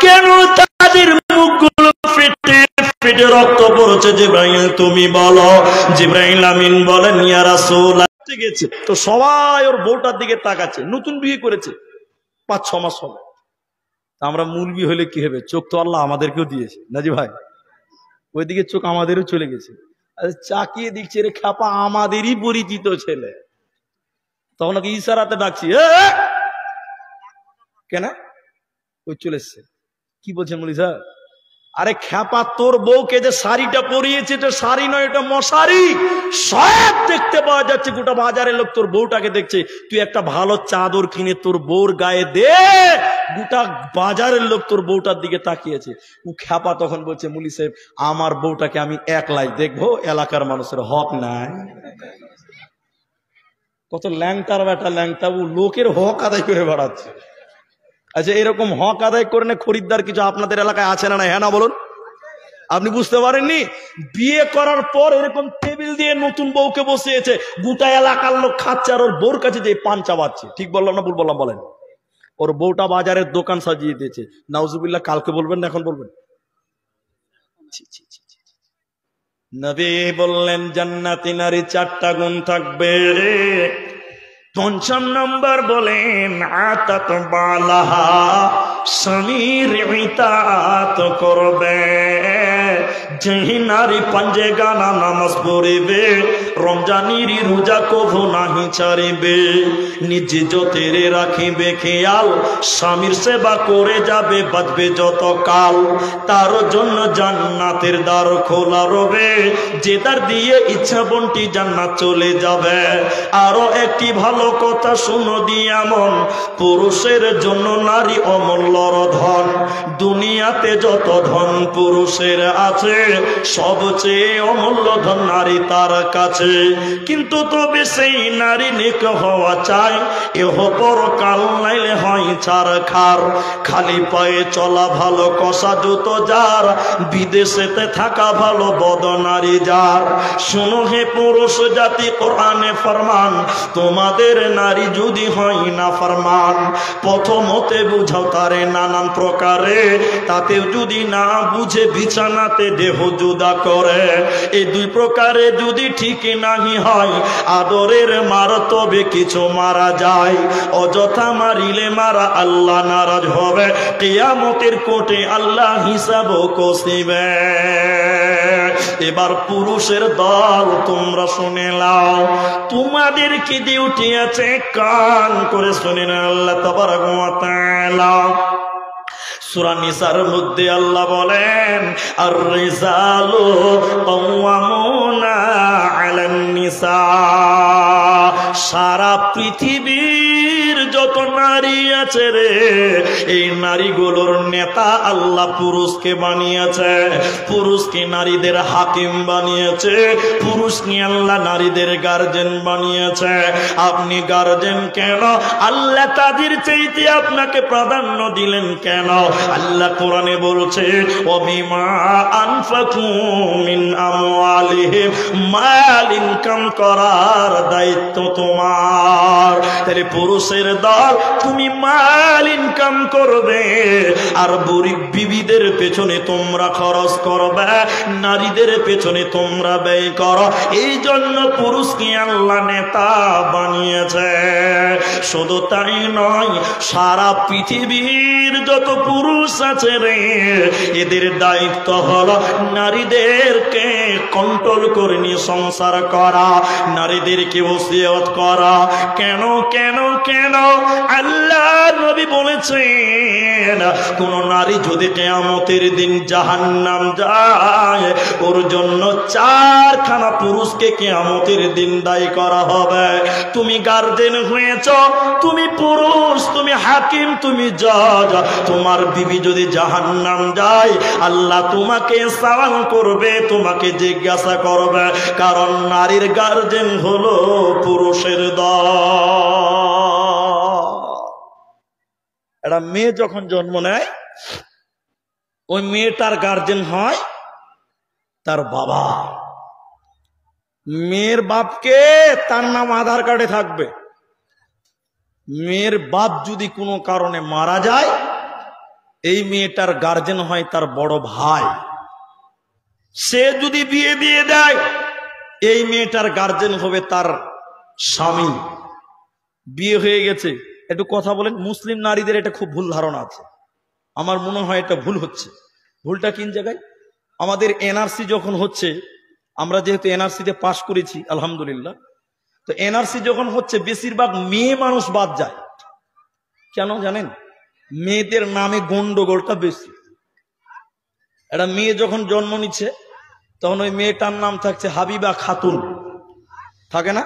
কেন তাদের মুখগুলো ফেটে ফেটে রক্ত পড়ছে? জিবরাইল তুমি বলো। জিবরাইল আমিন বলেন, ইয়া রাসূলুল্লাহ। গেছে তো সবাই ওর বউটার দিকে তাকাচ্ছে, নতুন বিয়ে করেছে 5-6 মাস হবে। আমরা মুলবি হলে কি হবে? চোখ তো আল্লাহ আমাদেরকেও দিয়েছে, নাজি ভাই? ওইদিকে চোখ আমাদেরও চলে গেছে। চাকিয়ে দিচ্ছে, রে খাপা আমাদেরই পরিচিত ছেলে। তখন ওকে ইশারাতে ডাকছি, কেন? ওই চলে এসছে। কি বলছেন বলি স্যার? আরে খ্যাপা, তোর বউকে যে শাড়িটা পরিয়েছে, এটা শাড়ি নয়, এটা মশারি। সব দেখতে পাওয়া যাচ্ছে, গোটা বাজারের লোক তোর বউটাকে দেখছে। তুই একটা ভালো চাদর কিনে তোর বউর গায়ে দে, গোটা বাজারের লোক তোর বউটার দিকে তাকিয়েছে। ও খ্যাপা তখন বলছে, মুলি সাহেব, আমার বউটাকে আমি একলাই দেখবো, এলাকার মানুষের হক নাই। কত ল্যাংটার বেটা, ল্যাংটা, ও লোকের হক আদায় করে বেড়াচ্ছে। আচ্ছা, এরকম হক আদায় করে না খরিদ্দার কিছু আপনাদের এলাকায় আছে না? হ্যাঁ না বলুন। আপনি বুঝতে পারেননি? বিয়ে করার পর এরকম টেবিল দিয়ে নতুন বউকে বসিয়েছে, গোটা এলাকার লোক খাচ্ছে, আর ওর বউর কাছে যে পান চাবাচ্ছে। ঠিক বললাম না ভুল বললাম? বলেন। ওর বউটা বাজারের দোকান সাজিয়ে দিয়েছে। নাউজুবিল্লাহ, কালকে বলবেন না এখন বলবেন? নবী বললেন, জান্নাতি নারী 4টা গুণ থাকবে। 5ম নম্বর বলেন, আতাত বালাহা, স্বামীর ইতাআত করবে। যেই নারী পাঞ্জে গানা নামাজ পড়িবে, রমজানির রোজা কভু নাহি ছাড়িবে, নিজে যতেরে রাখিবে খেয়াল, স্বামীর সেবা করে যাবে বাঁচবে যত কাল, তার জন্য জান্নাতের দ্বার খোলা রবে, যে দ্বার দিয়ে ইচ্ছা বন্টি জান্নাত চলে যাবে। আরো একটি ভালো কথা শুনো দিয়া মন, পুরুষের জন্য নারী অমূল্যর ধন। দুনিয়াতে যত ধন পুরুষের আছে, সবচেয়ে অমূল্য ধন নারী তার কাছে। কিন্তু তবে সেই নারী নেক হওয়া চাই, এহ পরকাল নাইলে হয় ছারখার। খালি পায়ে চলা ভালো, কষা জুতো যার, বিদেশেতে থাকা ভালো বদ নারী যার। শুনো হে পুরুষ জাতি, কোরআনে ফরমান, তোমাদের নারী যদি হয় না ফরমান, প্রথমতে বুঝাও তারে নানান প্রকারে, তাতে যদি না বুঝে বিছানাতে দেহ জুদা করে। এই দুই প্রকারে যদি ঠিক নাহি হয়, আদরের মার তবে কিছু মারা যায়, অযথা মারিলে মারা আল্লাহ নারাজ হবে, কিয়ামতের কোর্টে আল্লাহ হিসাব কষিবে। এবার পুরুষের দল তোমরা শুনে নাও, তোমাদের কি ডিউটি আছে, কান করে শুনে নাও। আল্লাহ তাবারক ওয়া তাআলা সূরা নিসার মধ্যে আল্লাহ বলেন, আর রিজালু কাওয়ামুনা আলান নিসা। সারা পৃথিবীর যত নারী আছে রে, এই নারীগুলোর নেতা আল্লাহ পুরুষকে বানিয়েছে, পুরুষকে নারীদের হাকিম বানিয়েছে, পুরুষকে আল্লাহ নারীদের গার্জেন বানিয়েছে। আপনি গার্জেন কেন? আল্লাহ তাদের চাইতে আপনাকে প্রাধান্য দিলেন কেন? আল্লাহ কোরআনে বলছে, ওয়াবিমা আনফাকু মিন আমওয়ালিহিম, মাল ইনকাম করার দায়িত্ব তোমার। তাহলে পুরুষের দল, তুমি মাল ইনকাম করবে, আর গরিব বিবিদের পেছনে তোমরা খরচ করবে, নারীদের পেছনে তোমরা ব্যয় করো। এই জন্য পুরুষকে আল্লাহ নেতা বানিয়েছে। শুধু তাই নয়, সারা পৃথিবীর যত পুরুষ আছে রে, এদের দায়িত্ব হলো নারীদেরকে কন্ট্রোল করে নিয়ে সংসার করা, নারীদেরকে ওসিয়ত করা। কেন কেন কেন? আল্লাহ নবী বলেছেন, কোন নারী যদি কিয়ামতের দিন জাহান্নাম যায়, ওর জন্য 4খানা পুরুষকে কিয়ামতের দিন দায়ী করা হবে। তুমি গার্জেন হয়েছ, তুমি পুরুষ, তুমি হাকিম, তুমি জজ, তোমার বিবি যদি জাহান্নাম যায়, আল্লাহ তোমাকে সওয়াল করবে, তোমাকে জিজ্ঞাসা করবে, কারণ নারীর গার্জেন হলো পুরুষের দল। একটা মেয়ে যখন জন্ম নেয়, ওই মেয়েটার গার্জেন হয় তার বাবা। মেয়ের বাপকে তার নাম আধার কার্ডে থাকবে। মেয়ের বাপ যদি কোনো কারণে মারা যায়, এই মেয়েটার গার্জেন হয় তার বড় ভাই। সে যদি বিয়ে দিয়ে দেয়, এই মেয়েটার গার্জেন হবে তার স্বামী। বিয়ে হয়ে গেছে, একটু কথা বলেন। মুসলিম নারীদের এটা খুব ভুল ধারণা আছে, আমার মনে হয় এটা ভুল হচ্ছে। ভুলটা কোন জায়গায়? আমাদের এনআরসি যখন হচ্ছে, আমরা যেহেতু এনআরসিতে পাশ করেছি আলহামদুলিল্লাহ, তো এনআরসি যখন হচ্ছে বেশিরভাগ মেয়ে মানুষ বাদ যায়। কেন জানেন? মেয়েদের নামে গন্ডগোলটা বেশি। একটা মেয়ে যখন জন্ম নিচ্ছে, তখন ওই মেয়েটার নাম থাকছে হাবিবা খাতুন, থাকে না?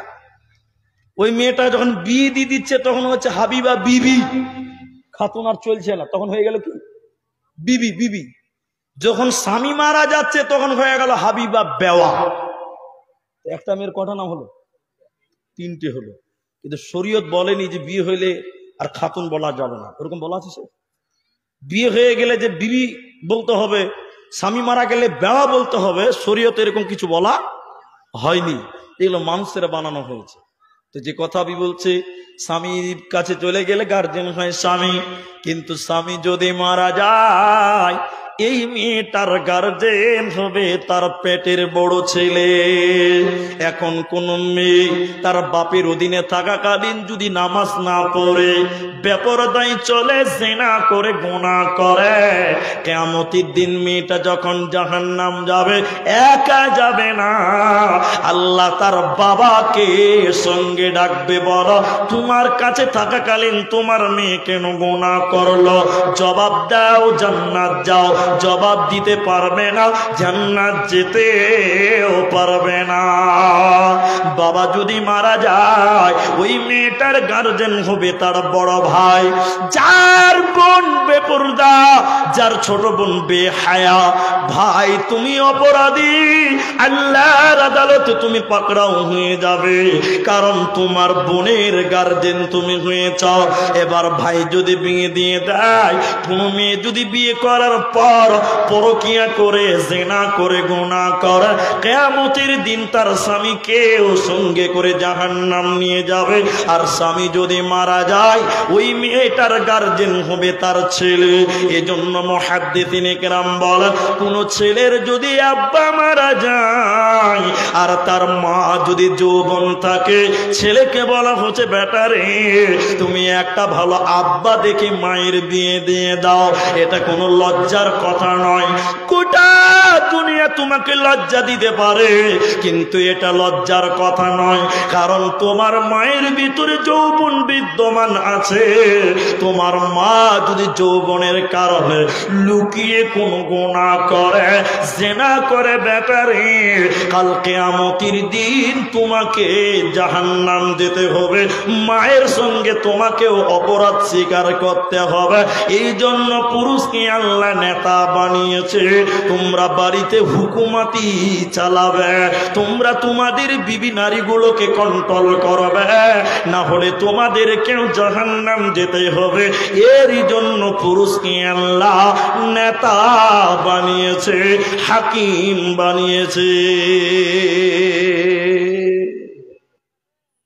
ওই মেয়েটা যখন বিয়ে দিয়ে দিচ্ছে, তখন হচ্ছে হাবিবা বিবি খাতুন, আর চলছে না, তখন হয়ে গেল কি বিবি বিবি। যখন স্বামী মারা যাচ্ছে, তখন হয়ে গেল হাবিবা বেওয়া। একটা মেয়ের কটা নাম হলো? 3টে হলো। কিন্তু শরীয়ত বলেনি যে বিয়ে হইলে আর খাতুন বলা যাবে না, এরকম বলা আছে? বিয়ে হয়ে গেলে যে বিবি বলতে হবে, স্বামী মারা গেলে বেওয়া বলতে হবে, শরীয়ত এরকম কিছু বলা হয়নি। এগুলো মানুষের বানানো হয়েছে। তো যে কথা আমি বলছি, স্বামীর কাছে চলে গেলে গার্জেন হয় স্বামী, কিন্তু স্বামী যদি মারা যায়, এই মেয়েটার গার্জেন হবে তার পেটের বড় ছেলে। এখন কোন মেয়ে তার বাপের অধীনে থাকাকালীন যদি নামাজ না পড়ে, বেপরদায় চলে, জিনা করে, গুনাহ করে, কিয়ামতের দিন মেয়েটা যখন জাহান্নাম যাবে, একা যাবে না, আল্লাহ তার বাবাকে সঙ্গে ডাকবে, বলো তোমার কাছে থাকাকালীন তোমার মেয়ে কেন গুনাহ করলো? জবাব দাও, জান্নাত যাও। জবাব দিতে পারবে না, জান্নাত যেতেও পারবে না। বাবা যদি মারা যায়, ওই মেয়েটার গার্জেন হবে তার বড় ভাই, যার বোন বেপরদা, যার ছোট বোন বেহায়া। ভাই তুমি অপরাধী, আল্লাহর আদালতে তুমি পাকড়াও হয়ে যাবে, কারণ তোমার বোনের গার্জেন তুমি হয়েছ। এবার ভাই যদি বিয়ে দিয়ে দেয়, কোন মেয়ে যদি বিয়ে করার পর পরকিয়া করে, জিনা করে, গুনাহ করে, কিয়ামতের দিন তার স্বামীকেও সঙ্গে করে জাহান্নাম নিয়ে যাবে। আর স্বামী যদি মারা যায়, ওই মেয়েটার গার্জেন হবে তার ছেলে। এজন্য মুহাদ্দিসিনে কেরাম বলেন, কোন ছেলের যদি আব্বা মারা যায় আর তার মা যদি যৌবন থাকে, ছেলেকে বলা হচ্ছে, বেটা রে তুমি একটা ভালো আব্বা দেখে মায়ের বিয়ে দিয়ে দাও। এটা কোনো লজ্জার কথা নয়। গোটা দুনিয়া তোমাকে লজ্জা দিতে পারে, কিন্তু এটা লজ্জার কথা নয়, কারণ তোমার মায়ের ভিতরে যৌবন বিদ্যমান আছে। তোমার মা যদি যৌবনের কারণে লুকিয়ে কোন গুনাহ করে, জিনা করে, বেটা রে কাল কিয়ামতের দিন তোমাকে জাহান্নাম যেতে হবে, মায়ের সঙ্গে তোমাকেও অপরাধ স্বীকার করতে হবে। এই জন্য পুরুষকে আল্লাহ নেতা বানিয়েছে। তোমরা বাড়িতে হুকুমতি চালাবে, তোমরা তোমাদের বিবি নারীগুলোকে কন্ট্রোল করবে, না হলে তোমাদের কেউ জাহান্নাম যেতে হবে। এরই জন্য পুরুষকে আল্লাহ নেতা বানিয়েছে, হাকিম বানিয়েছে।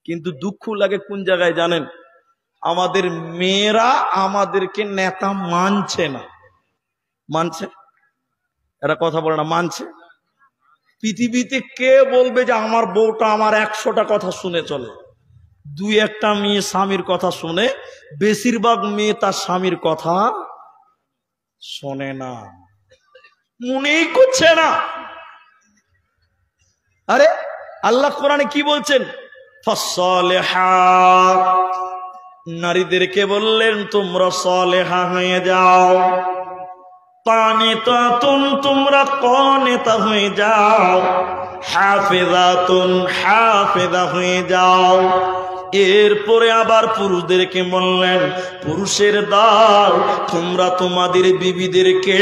কিন্তু দুঃখ লাগে কোন জায়গায় জানেন? আমাদের মেয়েরা আমাদেরকে নেতা মানছে না। মানছে? এরা কথা বলে না, মানছে। পৃথিবীতে কে বলবে যে আমার বউটা আমার 100টা কথা শুনে চলে? দুই একটা মেয়ে স্বামীর কথা শুনে, বেশিরভাগ মেয়ে তার স্বামীর কথা শোনে না, মনেই করছে না। আরে আল্লাহ কোরআনে কি বলছেন? ফাসসালিহাত, নারীদেরকে বললেন তোমরা সালেহা হয়ে যাও। কানিতাতুন, তোমরা কানিতা হয়ে যাও। হাফিজাতুন, হাফিজা হয়ে যাও। এরপরে আবার পুরুষদেরকে বললেন, পুরুষের দল, তোমরা তোমাদের বিবিদেরকে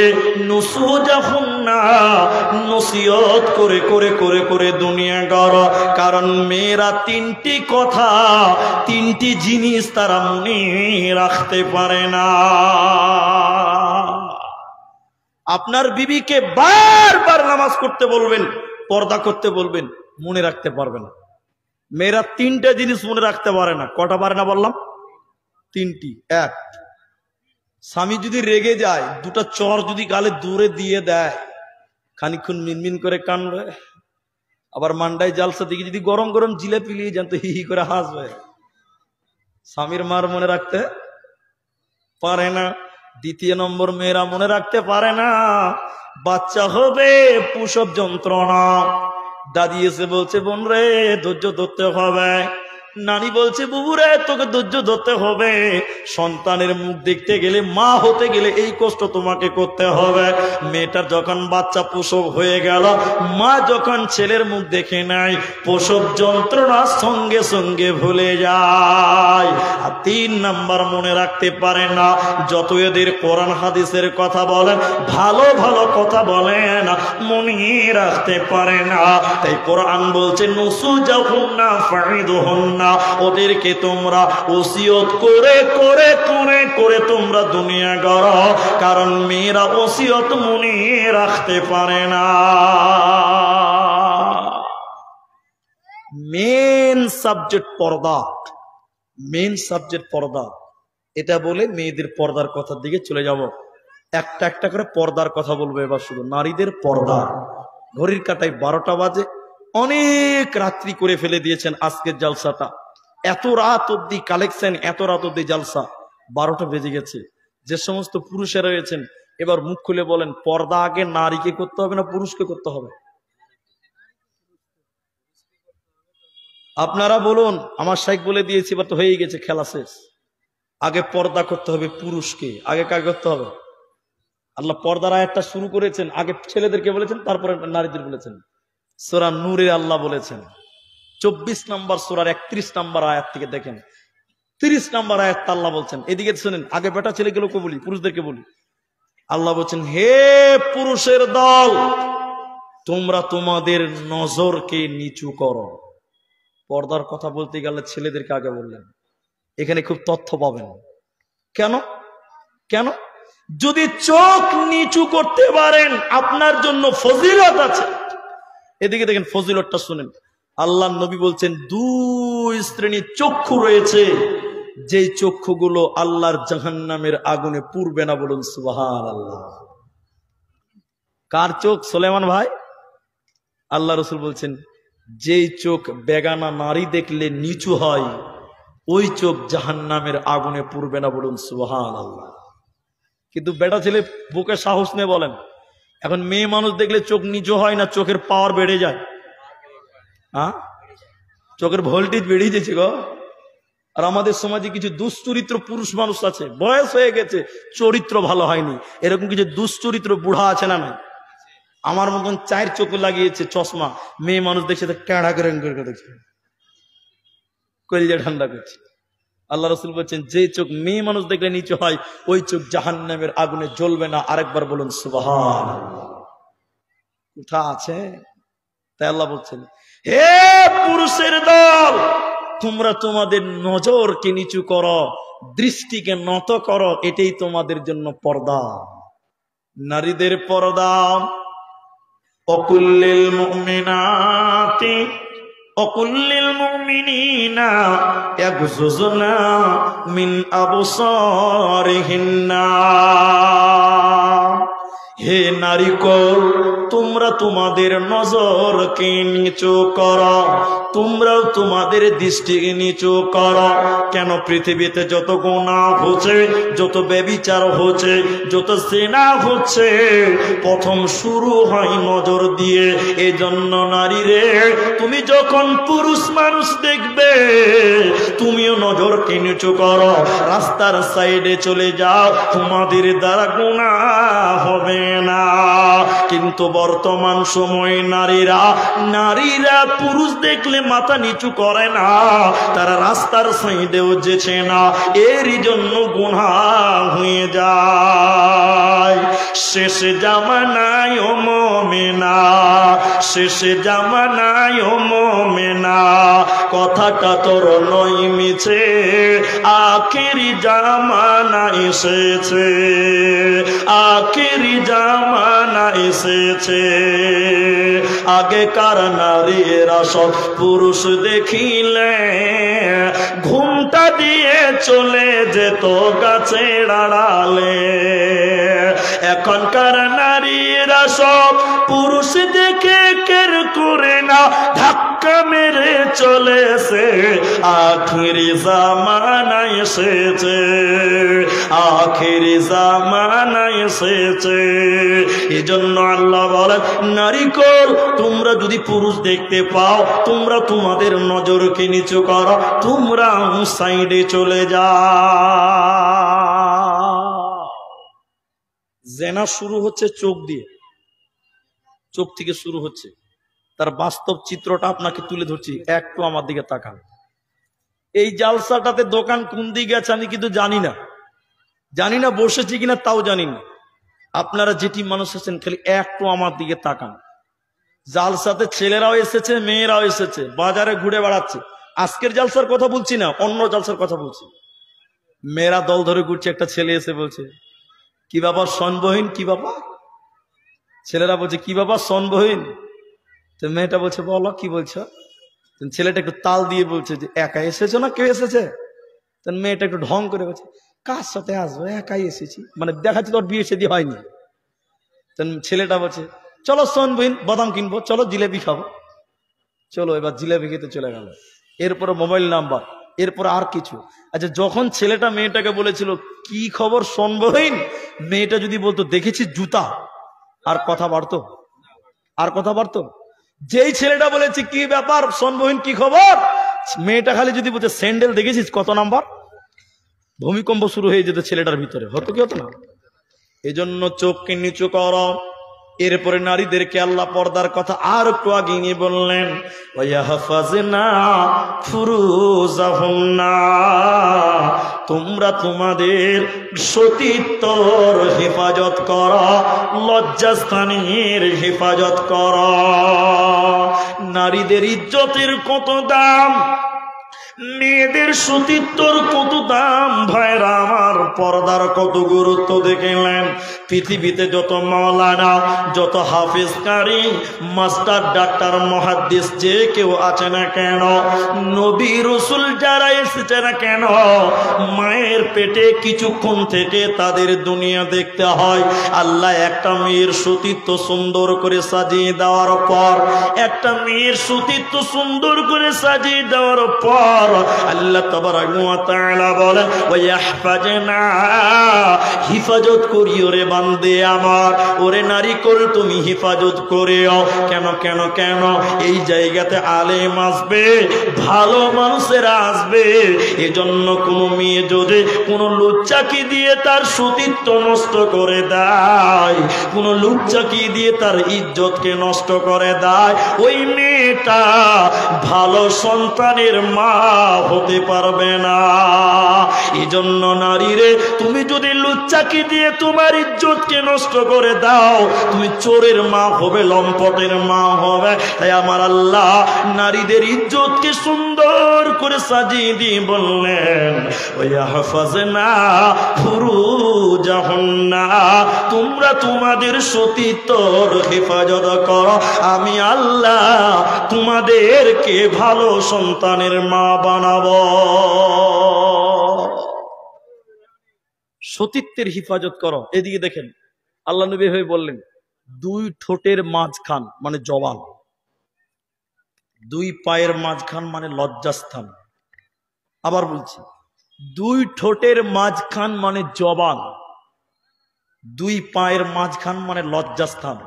নুসুজাহুন্না, নসিহত করে করে করে করে দুনিয়া গড়। কারণ মেয়েরা তিনটি কথা, তিনটি জিনিস তারা মনে রাখতে পারে না। আপনার বিবিকে বারবার নামাজ পড়তে বলবেন, পর্দা করতে বলবেন, মনে রাখতে পারবে না। মেয়েরা তিনটা জিনিস মনে রাখতে পারে না। কটা পারে না বললাম? তিনটি। এক, স্বামী যদি রেগে যায়, দুটা চর যদি গালে দূরে দিয়ে দেয়, খানিক্ষণ মিনমিন করে কানবে। আবার মান্ডায় জালসা দিকে যদি গরম গরম জিলেপি নিয়ে যান, তো হি হি করে হাসবে। স্বামীর মার মনে রাখতে পারে না। দ্বিতীয় নম্বর, মেয়েরা মনে রাখতে পারে না বাচ্চা হবে, প্রসব যন্ত্রণা। দাদি এসে বলছে, বোন রে ধৈর্য ধরতে হবে। নানি বলছে, বুবু রে তোকে ধৈর্য ধরতে হবে। সন্তানের মুখ দেখতে গেলে, মা হতে গেলে এই কষ্ট তোমাকে করতে হবে। মেয়েটার যখন বাচ্চা প্রসব হয়ে গেল, মা যখন ছেলের মুখ দেখে নেয়, প্রসব যন্ত্রণা সঙ্গে সঙ্গে ভুলে যায়। আর 3 নাম্বার, মনে রাখতে পারে না। যত এদের কোরআন হাদিসের কথা বলেন, ভালো ভালো কথা বলেন, মনে রাখতে পারে না। তাই কোরআন বলছে, নুসুজাহুন্না ফাইদুহুন্না, ওদেরকে তোমরা ওসিয়ত করে করে করে করে তোমরা দুনিয়া গড়ো। কারণ মেয়েরা ওসিয়ত মনে রাখতে পারে না। মেন সাবজেক্ট পর্দা, মেন সাবজেক্ট পর্দা। এটা বলে মেয়েদের পর্দার কথার দিকে চলে যাব। একটা একটা করে পর্দার কথা বলবো এবার, শুধু নারীদের পর্দা। ঘড়ির কাটায় 12টা বাজে, অনেক রাত্রি করে ফেলে দিয়েছেন আজকের জালসাটা। এত রাত অব্দি কালেকশন, এত রাত অব্দি জালসা, 12টা বেজে গেছে। যে সমস্ত পুরুষেরা রয়েছেন এবার মুখ খুলে বলেন, পর্দা আগে নারীকে করতে হবে না পুরুষকে করতে হবে? আপনারা বলুন। আমার শাইখ বলে দিয়েছি, এবার তো হয়ে গেছে, খেলা শেষ। আগে পর্দা করতে হবে পুরুষকে, আগে কাকে করতে হবে? আল্লাহ পর্দার আয়াতটা শুরু করেছেন, আগে ছেলেদেরকে বলেছেন, তারপরে নারীদের বলেছেন। সূরা নূরে আল্লাহ বলেছেন 24 নম্বর সূরার 31 নম্বর আয়াত থেকে দেখেন, 30 নম্বর আয়াত আল্লাহ বলছেন, এদিকে শুনেন। আগে বেটা ছেলেগুলোকে বলি, পুরুষদেরকে বলি। আল্লাহ বলছেন, হে পুরুষের দল, তোমরা তোমাদের নজরকে নিচু করো। পর্দার কথা বলতে গেলে ছেলেদেরকে আগে বললেন। এখানে খুব তথ্য পাবেন। কেন কেন? যদি চোখ নিচু করতে পারেন আপনার জন্য ফজিলত আছে। এদিকে দেখেন ফজিলতটা শুনেন। আল্লাহ নবী বলছেন, দুই শ্রেণীর চক্ষু রয়েছে, যেই চক্ষুগুলো আল্লাহর জাহান্নামের আগুনে পুড়বে না। বলুন সুবহানাল্লাহ। কার চোখ সুলাইমান ভাই? আল্লাহ রাসূল বলছেন, যেই চোখ বেগানা নারী দেখলে নিচু হয়, ওই চোখ জাহান্নামের আগুনে পুড়বে না। বলুন সুবহানাল্লাহ। কিন্তু বেটা ছেলে বুকে সাহস নিয়ে বলেন, এখন মেয়ে মানুষ দেখলে চোখ নিচু হয় না, চোখের পাওয়ার বেড়ে যায়। হ্যাঁ, চোখের ভোল্টেজ বেড়ে যাচ্ছে গো। আর আমাদের সমাজে কিছু দুশ্চরিত্র পুরুষ মানুষ আছে, বয়স হয়ে গেছে, চরিত্র ভালো হয়নি, এরকম কিছু দুশ্চরিত্র বুড়া আছে না? নাই? আমার মতন 4 চোখ লাগিয়েছে চশমা, মেয়ে মানুষ দেখছে তো ক্যাড়া করে দেখছে, কলিজা ঠান্ডা করছে। আল্লাহ রাসূল বলছেন, যে চোখ মেয়ে মানুষ দেখলে নিচু হয়, ওই চোখ জাহান্নামের আগুনে জ্বলবে না। আরেকবার বলুন সুবহানাল্লাহ। কোথা আছে? তাই আল্লাহ বলছেন, হে পুরুষের দল, তোমরা তোমাদের নজরকে নিচু করো, দৃষ্টিকে নত করো, এটাই তোমাদের জন্য পর্দা। নারীদের পর্দা, অকুল্লিল মুমিনাতি অকুল্লিল মুমিনিনা ইয়াগযুযুনা মিন আবসারিহিন্না। হে নারীকুল, তোমরা তোমাদের নজরকে নিচু করো, তোমরাও তোমাদের দৃষ্টিকে নিচু করো। কেন? পৃথিবীতে যত গুনাহ হচ্ছে, যত ব্যভিচার হচ্ছে, যত জিনা হচ্ছে, প্রথম শুরু হয় নজর দিয়ে। এই জন্য নারী রে, তুমি যখন পুরুষ মানুষ দেখবে, তুমিও নজরকে নিচু করো, রাস্তার সাইডে চলে যাও, তোমাদের দ্বারা গুনাহ হবে না। কিন্তু বর্তমান সময়ে নারীরা পুরুষ দেখলে মাথা নিচু করে না, তারা রাস্তার সাইডেও যেছে না, এরই জন্য গুনাহ হয়ে যায়। শেষে জামানায় ও মুমিনা, শেষে জামানায় ও মুমিনা, কথাটা তোর নয় মিছে, আখেরি জামানা এসেছে, আখেরি জামানা এসেছে। আগেকার নারীরা সব পুরুষ দেখিলে ঘুমটা দিয়ে চলে যেত গাছের আড়ালে। এখনকার নারীরা সব পুরুষ দেখে কের করে না, ধাক্কা মেরে চলেছে। আখেরি জামানা এসেছে, আখেরি জামানা এসেছে। এজন্য আল্লাহ বলেন, নারীকুল, তোমরা যদি পুরুষ দেখতে পাও, তোমরা তোমাদের নজরকে নিচু করো, তোমরা সাইডে চলে যাও। জেনা শুরু হচ্ছে চোখ দিয়ে, চোখ থেকে শুরু হচ্ছে। তার বাস্তব চিত্রটা আপনাকে তুলে ধরছি, একটু আমার দিকে তাকান। এই জালসাটাতে দোকান কোন দিকে আছে আমি কিন্তু জানি না, বসেছি কিনা তাও জানি না। আপনারা যেটি মানুষ আছেন, খালি একটু আমার দিকে তাকান। জালসাতে ছেলেরাও এসেছে, মেয়েরাও এসেছে, বাজারে ঘুরে বেড়াচ্ছে। আজকের জালসার কথা বলছি না, অন্য জালসার কথা বলছি। মেয়েরা দল ধরে ঘুরছে, একটা ছেলে এসে বলছে, কি বাবা সনবহীন? কি বাবা? ছেলেরা বলছে, কি বাবা সনবহীন? তো মেয়েটা বলছে, বলো কি বলছো? ছেলেটা একটু তাল দিয়ে বলছে যে, একা এসেছো না কেউ এসেছে? মেয়েটা একটু ঢং করে বলছে, কার সাথে আসবো, একাই এসেছি, মানে দেখাচ্ছি তোর বিয়ে শাদী হয়নি। ছেলেটা বলছে চলো শোন বোন বাদাম কিনবো, চলো জিলেবি খাবো, চলো এবার জিলেবি খেতে চলে গেল। এরপরে মোবাইল নাম্বার, এরপর আর কিছু। আচ্ছা যখন ছেলেটা মেয়েটাকে বলেছিল কি খবর শোন বোন, মেয়েটা যদি বলতো দেখেছি জুতা, আর কথা বাড়তো? আর কথা বাড়তো? যেই ছেলেটা বলেছে কি ব্যাপার শোন বোন কি খবর, মেয়েটা খালি যদি বলছে স্যান্ডেল দেখেছিস কত নাম্বার, ভূমিকম্প শুরু হয়ে যেত ছেলেটার ভিতরে, হতো কি হতো না? এজন্য চোখকে নিচু করো। এরপরে নারীদেরকে আল্লাহ পর্দার কথা আর একটু আগে নিয়ে বললেন ওয়াহফাজনা ফুরুজাহুন্না, তোমরা তোমাদের সতীত্বর হেফাজত করো, লজ্জাস্থানের হেফাজত করো। নারীদের ইজ্জতের কত দাম, মেয়েদের সতীত্বর কত দাম, ভাইরা আমার পর্দার কত গুরুত্ব দেখলেন। পৃথিবীতে যত মাওলানা, যত হাফেজ কারি, মাস্টার, ডাক্তার, মুহাদ্দিস যে কেউ আছে না কেন, নবী রাসূল যারা এসেছে না কেন, মায়ের পেটে কিছুক্ষণ থেকে তাদের দুনিয়া দেখতে হয়। আল্লাহ একটা মেয়ের সতীত্ব সুন্দর করে সাজিয়ে দেওয়ার পর, একটা মেয়ের সতীত্ব সুন্দর করে সাজিয়ে দেওয়ার পর আল্লাহ তাবারাক ওয়া তাআলা বলেন ওয়াহফাজনা, হিফাজত করিও রে বান্দে আমার, ওরে নারী কুল তুমি হিফাজত করিও। কেন কেন কেন? এই জায়গাতে আলেম আসবে, ভালো মানুষেরা আসবে। এজন্য কোনো মেয়ে যদি কোনো লুচ্চাকি দিয়ে তার সতীত্ব নষ্ট করে দেয়, কোনো লুচ্চাকি দিয়ে তার ইজ্জতকে নষ্ট করে দেয়, ওই মেয়েটা ভালো সন্তানের মা হতে পারবে না। এজন্য নারীরে তুমি যদি লুচ্চাকি দিয়ে তোমার ইজ্জতকে নষ্ট করে দাও, তুমি চোরের মা হবে, লম্পটের মা হবে। তাই আমার আল্লাহ নারীদের ইজ্জতকে সুন্দর করে সাজিয়ে দিয়ে বললেন ওয়াহফাজনা ফুরুজাহুন্না, তোমরা তোমাদের সতীত্বর হেফাজত করো, আমি আল্লাহ তোমাদেরকে ভালো সন্তানের মা বানাবো। সতীত্বের হিফাজত করো। এদিকে দেখেন আল্লাহ নবী হয়ে বললেন দুই ঠোঁটের মাঝখান মানে জবান, দুই পায়ের মাঝখান মানে লজ্জাস্থান। আবার বলছি, দুই ঠোঁটের মাঝখান মানে জবান, দুই পায়ের মাঝখান মানে লজ্জাস্থান।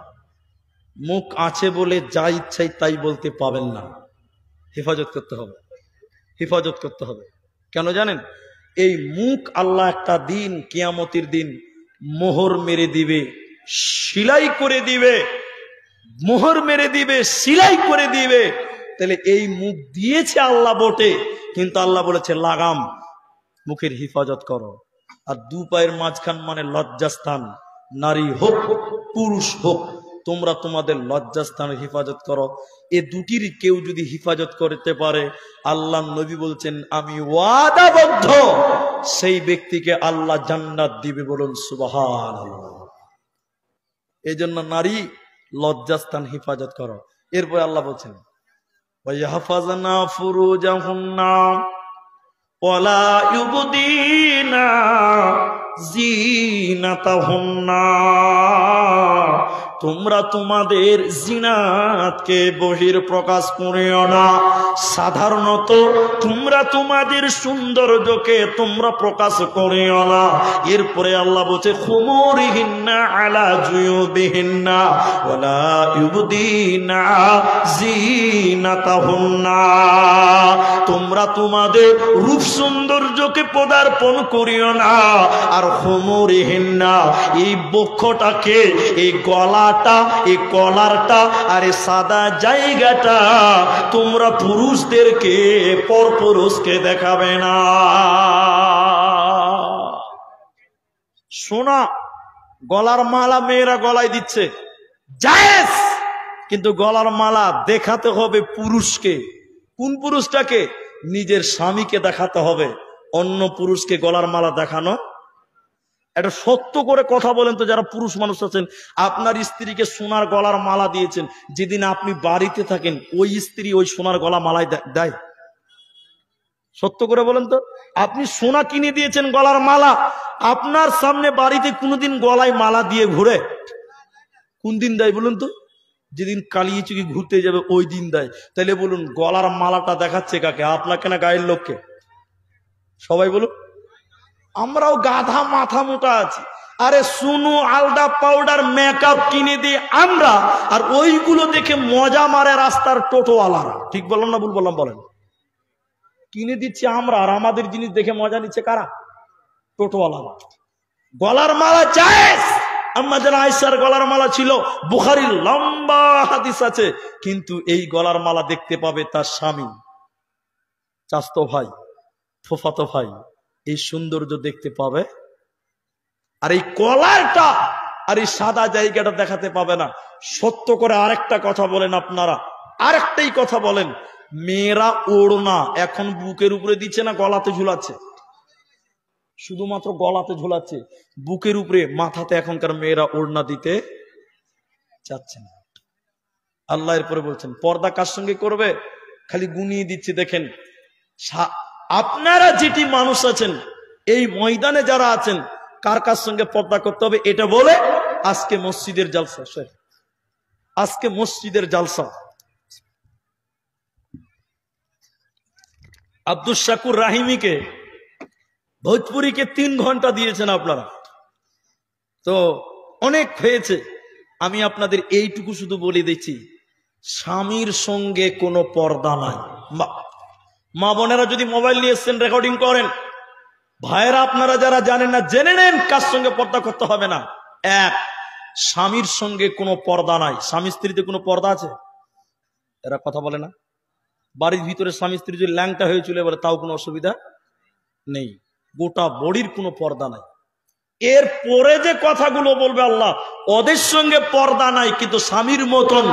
মুখ আছে বলে যা ইচ্ছাই তাই বলতে পাবেন না, হেফাজত করতে হবে, হেফাজত করতে হবে। কেন জানেন? এই মুখ আল্লাহ একটা দিন কিয়ামতের দিন মোহর মেরে দিবে, সিলাই করে দিবে, মোহর মেরে দিবে, সিলাই করে দিবে। তাহলে এই মুখ দিয়েছে আল্লাহ বটে, কিন্তু আল্লাহ বলেছে লাগাম, মুখের হিফাজত করো। আর দু পায়ের মাঝখান মানে লজ্জাস্থান, নারী হোক পুরুষ হোক, তোমরা তোমাদের লজ্জাস্থানের হিফাজত করো। এ দুটির কেউ যদি হিফাজত করতে পারে, আল্লাহ নবী বলছেন আমি ওয়াদাবদ্ধ, সেই ব্যক্তিকে আল্লাহ জান্নাত দিবে। বলুন সুবহানাল্লাহ। এই জন্য নারী লজ্জাস্থান হিফাজত করো। এরপর আল্লাহ বলছেন ওয়াহফাজনা ফুরুজাহুন্না ওয়ালা ইউবদিনা জিনাতাহুন্না, তোমরা তোমাদের জিনাতকে বহির প্রকাশ করিও না। সাধারণত তোমরা তোমাদের সৌন্দর্যকে তোমরা প্রকাশ করিও না। এরপরে আল্লাহ বলছে খুমুরিহিন্না আলা জুয়ুবিহিন্না ওয়ালা ইউবদিনা জিনাতাহুন্না, তোমরা তোমাদের রূপ সৌন্দর্যকে পদার্পণ করিও না। আর খুমুরিহিন্না, এই বক্ষটাকে, এই গলাটা, এই কলারটা আর এই সাদা জায়গাটা তোমরা পুরুষদেরকে পরপুরুষকে দেখাবে না। সোনা গলার মালা মেয়েরা গলায় দিচ্ছে জায়েজ, কিন্তু গলার মালা দেখাতে হবে পুরুষকে। কোন পুরুষটাকে? নিজের স্বামীকে দেখাতে হবে, অন্য পুরুষকে গলার মালা দেখানো। এটা সত্য করে কথা বলেন তো, যারা পুরুষ মানুষ আছেন, আপনার স্ত্রীকে সোনার গলার মালা দিয়েছেন, যেদিন আপনি বাড়িতে থাকেন ওই স্ত্রী ওই সোনার গলা মালায় দেয়? সত্য করে বলেন তো, আপনি সোনা কিনে দিয়েছেন গলার মালা, আপনার সামনে বাড়িতে কোনোদিন গলায় মালা দিয়ে ঘুরে? কোন দিন দেয় বলুন তো? যেদিন কালিয়ে চুকি ঘুরতে যাবে ওই দিন দেয়। তাইলে বলুন গলার মালাটা দেখাচ্ছে কাকে? আপনাকে না গায়ের লোককে? সবাই বলুন। আমরাও গাধা মাথা মোটা আছি। আরে সুনু, আলডা, পাউডার, মেকআপ কিনে দিই আমরা, আর ওইগুলো দেখে মজা মারে রাস্তার টোটোওয়ালারা। ঠিক বললাম না ভুল বললাম বলেন? কিনে দিচ্ছি আমরা, আর আমাদের জিনিস দেখে মজা নিচ্ছে কারা? টোটোওয়ালারা। গলার মালা জায়েজ। আম্মা জান আয়েশার গলার মালা ছিল, বুখারীর লম্বা হাদিস আছে। কিন্তু এই গলার মালা দেখতে পাবে তার স্বামী, চাচতো ভাই, ফুফাতো ভাই, এই সৌন্দর্য দেখতে পাবে। আর এই কলারটা আর এই সাদা জায়গাটা দেখাতে পাবে না। সত্য করে আরেকটা কথা বলেন আপনারা, আরেকটাই কথা বলেন, মেয়েরা ওড়না এখন বুকের উপরে দিচ্ছে না গলাতে ঝুলাচ্ছে? শুধুমাত্র গলাতে ঝুলাচ্ছে, বুকের উপরে মাথাতে এখনকার মেয়েরা ওড়না দিতে চাচ্ছে না। আল্লাহ এরপরে বলছেন পর্দা কার সঙ্গে করবে? খালি গুনিয়ে দিচ্ছে দেখেন। আপনারা যেটি মানুষ আছেন এই ময়দানে যারা আছেন, কার কার সঙ্গে পর্দা করতে হবে এটা বলে আজকে মসজিদের জালসা। আজকে মসজিদের জালসা আব্দুল শাকুর রাহিমিকে, ভোজপুরিকে 3 ঘন্টা দিয়েছেন আপনারা, তো অনেক হয়েছে। আমি আপনাদের এইটুকু শুধু বলে দিচ্ছি, স্বামীর সঙ্গে কোনো পর্দা নাই। মা বোনেরা যদি মোবাইল নিয়ে এসছেন রেকর্ডিং করেন, ভাইয়েরা আপনারা যারা জানেন না জেনে নেন কার সঙ্গে পর্দা করতে হবে না। এক, স্বামীর সঙ্গে কোনো পর্দা নাই। স্বামী স্ত্রীতে কোনো পর্দা আছে? এরা কথা বলে না। বাড়ির ভিতরে স্বামী স্ত্রী যদি ল্যাংটা হয়ে চলে বলে তাও কোনো অসুবিধা নেই। গোটা বডির কোনো পর্দা নাই। এর পরে যে কথাগুলো বলবে আল্লাহ, ওদের সঙ্গে পর্দা নাই, কিন্তু স্বামীর মতন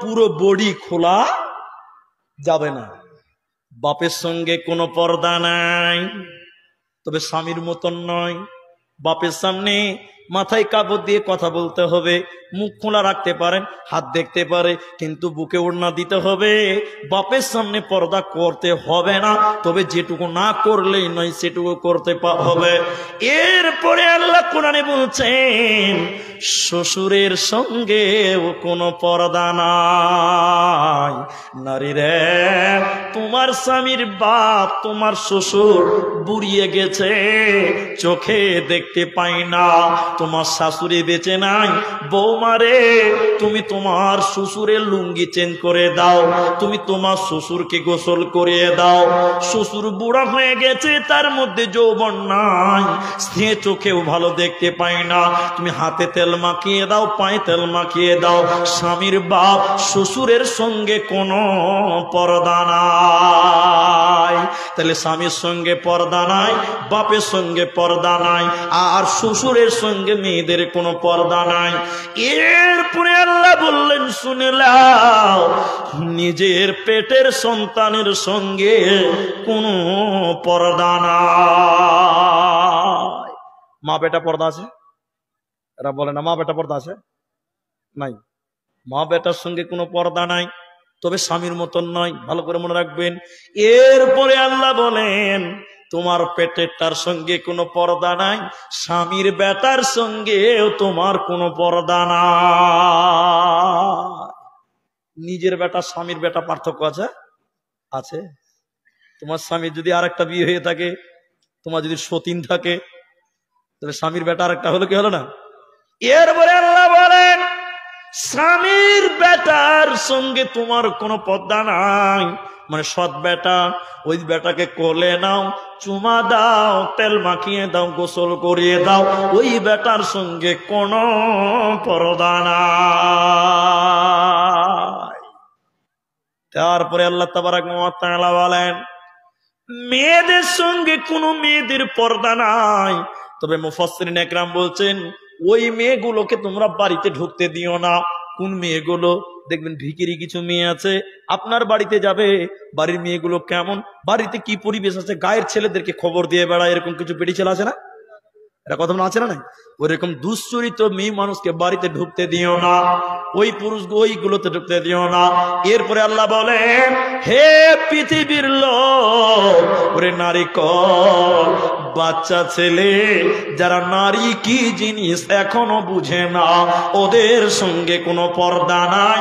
পুরো বডি খোলা যাবে না। বাপের সঙ্গে কোনো পর্দা নাই, তবে স্বামীর মতন নয়। বাপের সামনে মাথায় কাপড় দিয়ে কথা বলতে হবে, মুখ খোলা রাখতে পারেন, হাত দেখতে পারে, কিন্তু বুকে ওড়না দিতে হবে। বাপের সামনে পর্দা করতে হবে না, তবে যেটুকু না করলেই নয় সেটুকু করতে হবে। এরপরে আল্লাহ কোরআনে বলছেন শ্বশুরের সঙ্গে কোনো পর্দা নাই। নারী রে, তোমার স্বামীর বাপ, তোমার শ্বশুর বুড়িয়ে গেছে, চোখে দেখতে পাই না, তোমার শাশুড়ি বেঁচে নাই, বৌমারে তুমি তোমার শ্বশুরের লুঙ্গি চেঞ্জ করে দাও, তুমি তোমার শ্বশুরকে গোসল করিয়ে দাও। শ্বশুর বুড়া হয়ে গেছে, তার মধ্যে যৌবন নাই, সে চোখেও ভালো দেখতে পাই না, তুমি হাতে তেল মাখিয়ে দাও, পায়ে তেল মাখিয়ে দাও। স্বামীর বাপ শ্বশুরের সঙ্গে কোনো পর্দা নাই। তাহলে স্বামীর সঙ্গে পর্দা নাই, বাপের সঙ্গে পর্দা নাই, আর শ্বশুরের সঙ্গে মেয়েদের কোনো পর্দা নাই। এরপরে আল্লাহ বললেন শুনে নাও, নিজের পেটের সন্তানের সঙ্গে কোনো পর্দা নাই। মা বেটা পর্দা আছে? এরা বলে না মা বেটা পর্দা আছে? নাই। মা বেটার সঙ্গে কোনো পর্দা নাই, তবে স্বামীর মতন নয়। ভালো করে মনে রাখবেন। এরপরে আল্লাহ বলেন তোমার পেটেরটার সঙ্গে কোনো পর্দা নাই, স্বামীর বেটার সঙ্গেও তোমার কোনো পর্দা নাই। নিজের বেটা স্বামীর বেটা পার্থক্য আছে? আছে। তোমার স্বামীর যদি আরেকটা বিয়ে হয়ে থাকে, তোমার যদি সতীন থাকে, তাহলে স্বামীর বেটা আরেকটা হলো কি হলো না? এরপরে আল্লাহ বলেন স্বামীর বেটার সঙ্গে তোমার কোনো পর্দা নাই, মানে সৎ বেটা, ওই বেটাকে কোলে নাও, চুমা দাও, তেল মাখিয়ে দাও, গোসল করিয়ে দাও, ওই বেটার সঙ্গে কোনো পর্দা নাই। তারপরে আল্লাহ তাবারাক ওয়া তাআলা বলেন মেয়েদের সঙ্গে কোনো মেয়েদের পর্দা নাই, তবে মুফাসসিরিন একরাম বলছেন ওই মেয়েগুলোকে তোমরা বাড়িতে ঢুকতে দিও না। কোন মেয়েগুলো? দেখবেন ভিখিরি কিছু মেয়ে আছে, আপনার বাড়িতে যাবে, বাড়ির মেয়েগুলো কেমন, বাড়িতে কি পরিবেশ আছে, গায়ের ছেলেদেরকে খবর দিয়ে বেড়ায়, এরকম কিছু বেটি ছেলে আছে না? এটা কথা আছে না? নাই? ওইরকম দুশ্চরিত্র মেয়ে মানুষকে বাড়িতে ঢুকতে দিও না। ওই পুরুষ ওইগুলোতে ঢুকতে দিও না। এরপরে আল্লাহ বলেন, হে পৃথিবীর লোক, ওরে নারীকল, বাচ্চা ছেলে যারা নারী কি জিনিস এখনো বুঝে না, ওদের সঙ্গে কোনো পর্দা নাই।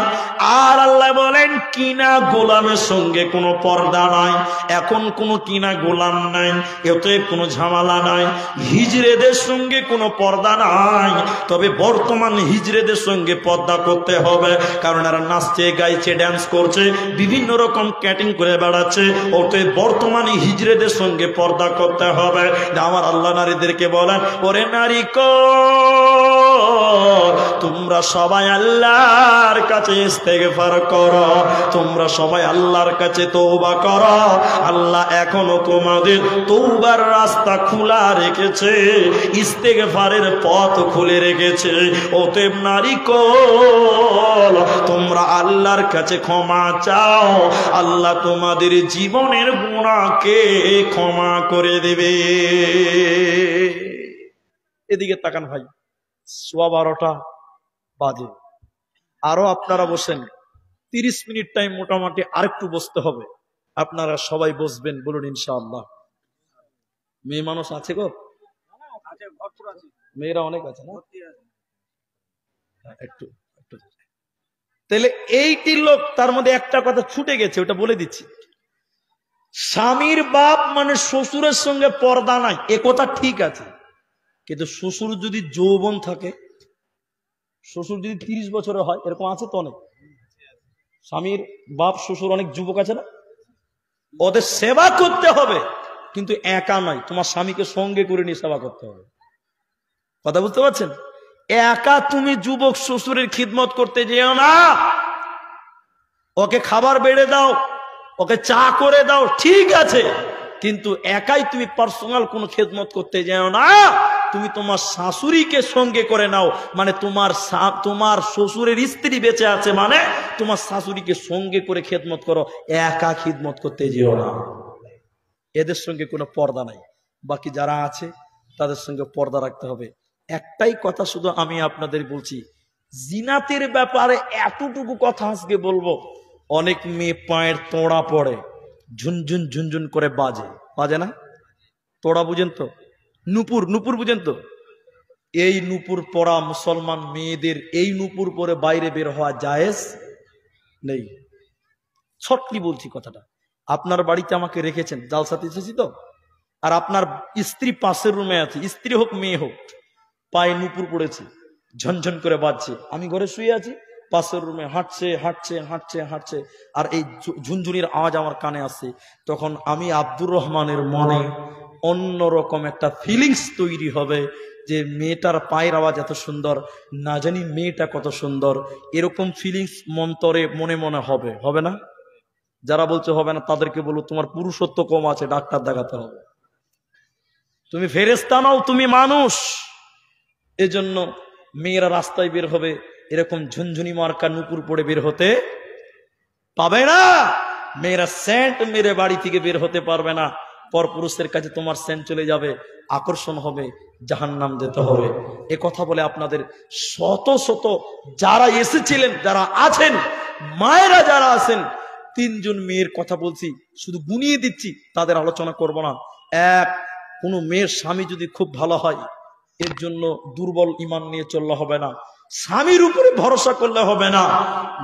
আর আল্লাহ বলেন, কিনা গোলামের সঙ্গে কোনো পর্দা নাই। এখন কোনো কিনা গোলাম নাই, এতে কোনো ঝামেলা নাই। হিজড়েদের সঙ্গে কোনো পর্দা নাই, তবে বর্তমান হিজড়েদের সঙ্গে পর্দা করতে হবে, কারণ এরা নাচছে, গাইছে, ড্যান্স করছে, বিভিন্ন রকম ক্যাটিং করে বেড়াচ্ছে। ওতে বর্তমান হিজড়েদের সঙ্গে পর্দা করতে হবে। আমার আল্লাহ নারীদেরকে বলেন, ওরে নারী তোমরা সবাই আল্লাহর কাছে ইস্তেগফার করো, তোমরা সবাই আল্লাহর কাছে তওবা করো। আল্লাহ এখনো তোমাদের তওবার রাস্তা খোলা রেখেছে, ইস্তেগফারের পথ খুলে রেখেছে। অতএব নারীকল, তোমরা আল্লাহর কাছে ক্ষমা চাও, আল্লাহ তোমাদের জীবনের গুনাহকে ক্ষমা করে দেবে। এদিকে তাকান ভাই, 12:15 বাজে, আরো আপনারা বসেন, 30 মিনিট টাইম মোটামুটি আরেকটু বসতে হবে। আপনারা সবাই বসবেন, বলুন ইনশাআল্লাহ। মেয়ে মানুষ আছে গো? মেয়েরা অনেক আছে না? একটু একটু তাহলে এইটি লোক, তার মধ্যে একটা কথা ছুটে গেছে, ওটা বলে দিচ্ছি। স্বামীর বাপ মানে শ্বশুরের সঙ্গে পর্দা নাই, এ কথা ঠিক আছে, কিন্তু শ্বশুর যদি যৌবন থাকে, শ্বশুর যদি 30 বছরের হয়, এরকম আছে তো অনেক। স্বামীর বাপ শ্বশুর অনেক যুবক আছে না, ওদের সেবা করতে হবে, কিন্তু একা নয়, তোমার স্বামীকে সঙ্গে করে নিয়ে সেবা করতে হবে। কথা বুঝতে পারছেন? একা তুমি যুবক শ্বশুরের খিদমত করতে যেও না। ওকে খাবার বেড়ে দাও, ওকে চা করে দাও, ঠিক আছে, কিন্তু একাই তুমি পার্সোনাল কোনো খেদমত করতে যেও না। তুমি তোমার শাশুড়িকে সঙ্গে করে নাও, মানে তোমার শ্বশুরের স্ত্রী বেঁচে আছে, মানে তোমার শাশুড়িকে সঙ্গে করে খেদমত করো, একা খিদমত করতে যেও না। এদের সঙ্গে কোনো পর্দা নাই। বাকি যারা আছে তাদের সঙ্গে পর্দা রাখতে হবে। একটাই কথা শুধু আমি আপনাদের বলছি, জিনাতের ব্যাপারে এতটুকু কথা আজকে বলবো। অনেক মেয়ে পায়ের তোড়া পড়ে, ঝুনঝুন ঝুনঝুন করে বাজে, বাজে না? তোড়া বুঝেন তো? নুপুর, নুপুর বুঝেন তো? এই নুপুর পরা মুসলমান মেয়েদের এই নুপুর পরে বাইরে বের হওয়া জায়েজ নেই। ছটলি বলছি কথাটা। আপনার বাড়িতে আমাকে রেখেছেন, জালসাতে এসেছি তো, আর আপনার স্ত্রী পাশের রুমে আছে, স্ত্রী হোক মেয়ে হোক, পায়ে নুপুর পড়েছে, ঝনঝন করে বাজছে, আমি ঘরে শুয়ে আছি, পাশের রুমে হাঁটছে হাঁটছে হাঁটছে হাঁটছে, আর এই ঝুনঝুনির আওয়াজ আমার কানে আসে, তখন আমি আব্দুর রহমানের মনে অন্যরকম একটা ফিলিংস তৈরি হবে যে মেয়েটার পায়ের আওয়াজ এত সুন্দর, না জানি মেয়েটা কত সুন্দর। এরকম ফিলিংস মন্তরে মনে মনে হবে, হবে না? যারা বলছে হবে না, তাদেরকে বলো তোমার পুরুষত্ব কম আছে, ডাক্তার দেখাতে হবে। তুমি ফেরেশতা নও, তুমি মানুষ। এজন্য মেয়েরা রাস্তায় বের হবে, এরকম ঝুনঝুনি মার্কা নুপুর পড়ে বের হতে পাবে না। মেয়েরা সেন্ট মেরে বাড়ি থেকে বের হতে পারবে না। পরপুরুষের কাছে তোমার সেন্ট চলে যাবে, আকর্ষণ হবে, জাহান্নাম যেতে হবে। এ কথা বলে আপনাদের শত শত যারা এসেছিলেন, যারা আছেন, মায়েরা যারা আছেন, 3 জন মেয়ের কথা বলছি, শুধু গুনিয়ে দিচ্ছি, তাদের আলোচনা করব না। এক, কোনো মেয়ের স্বামী যদি খুব ভালো হয়, এর জন্য দুর্বল ঈমান নিয়ে চললে হবে না, স্বামীর উপরে ভরসা করলে হবে না,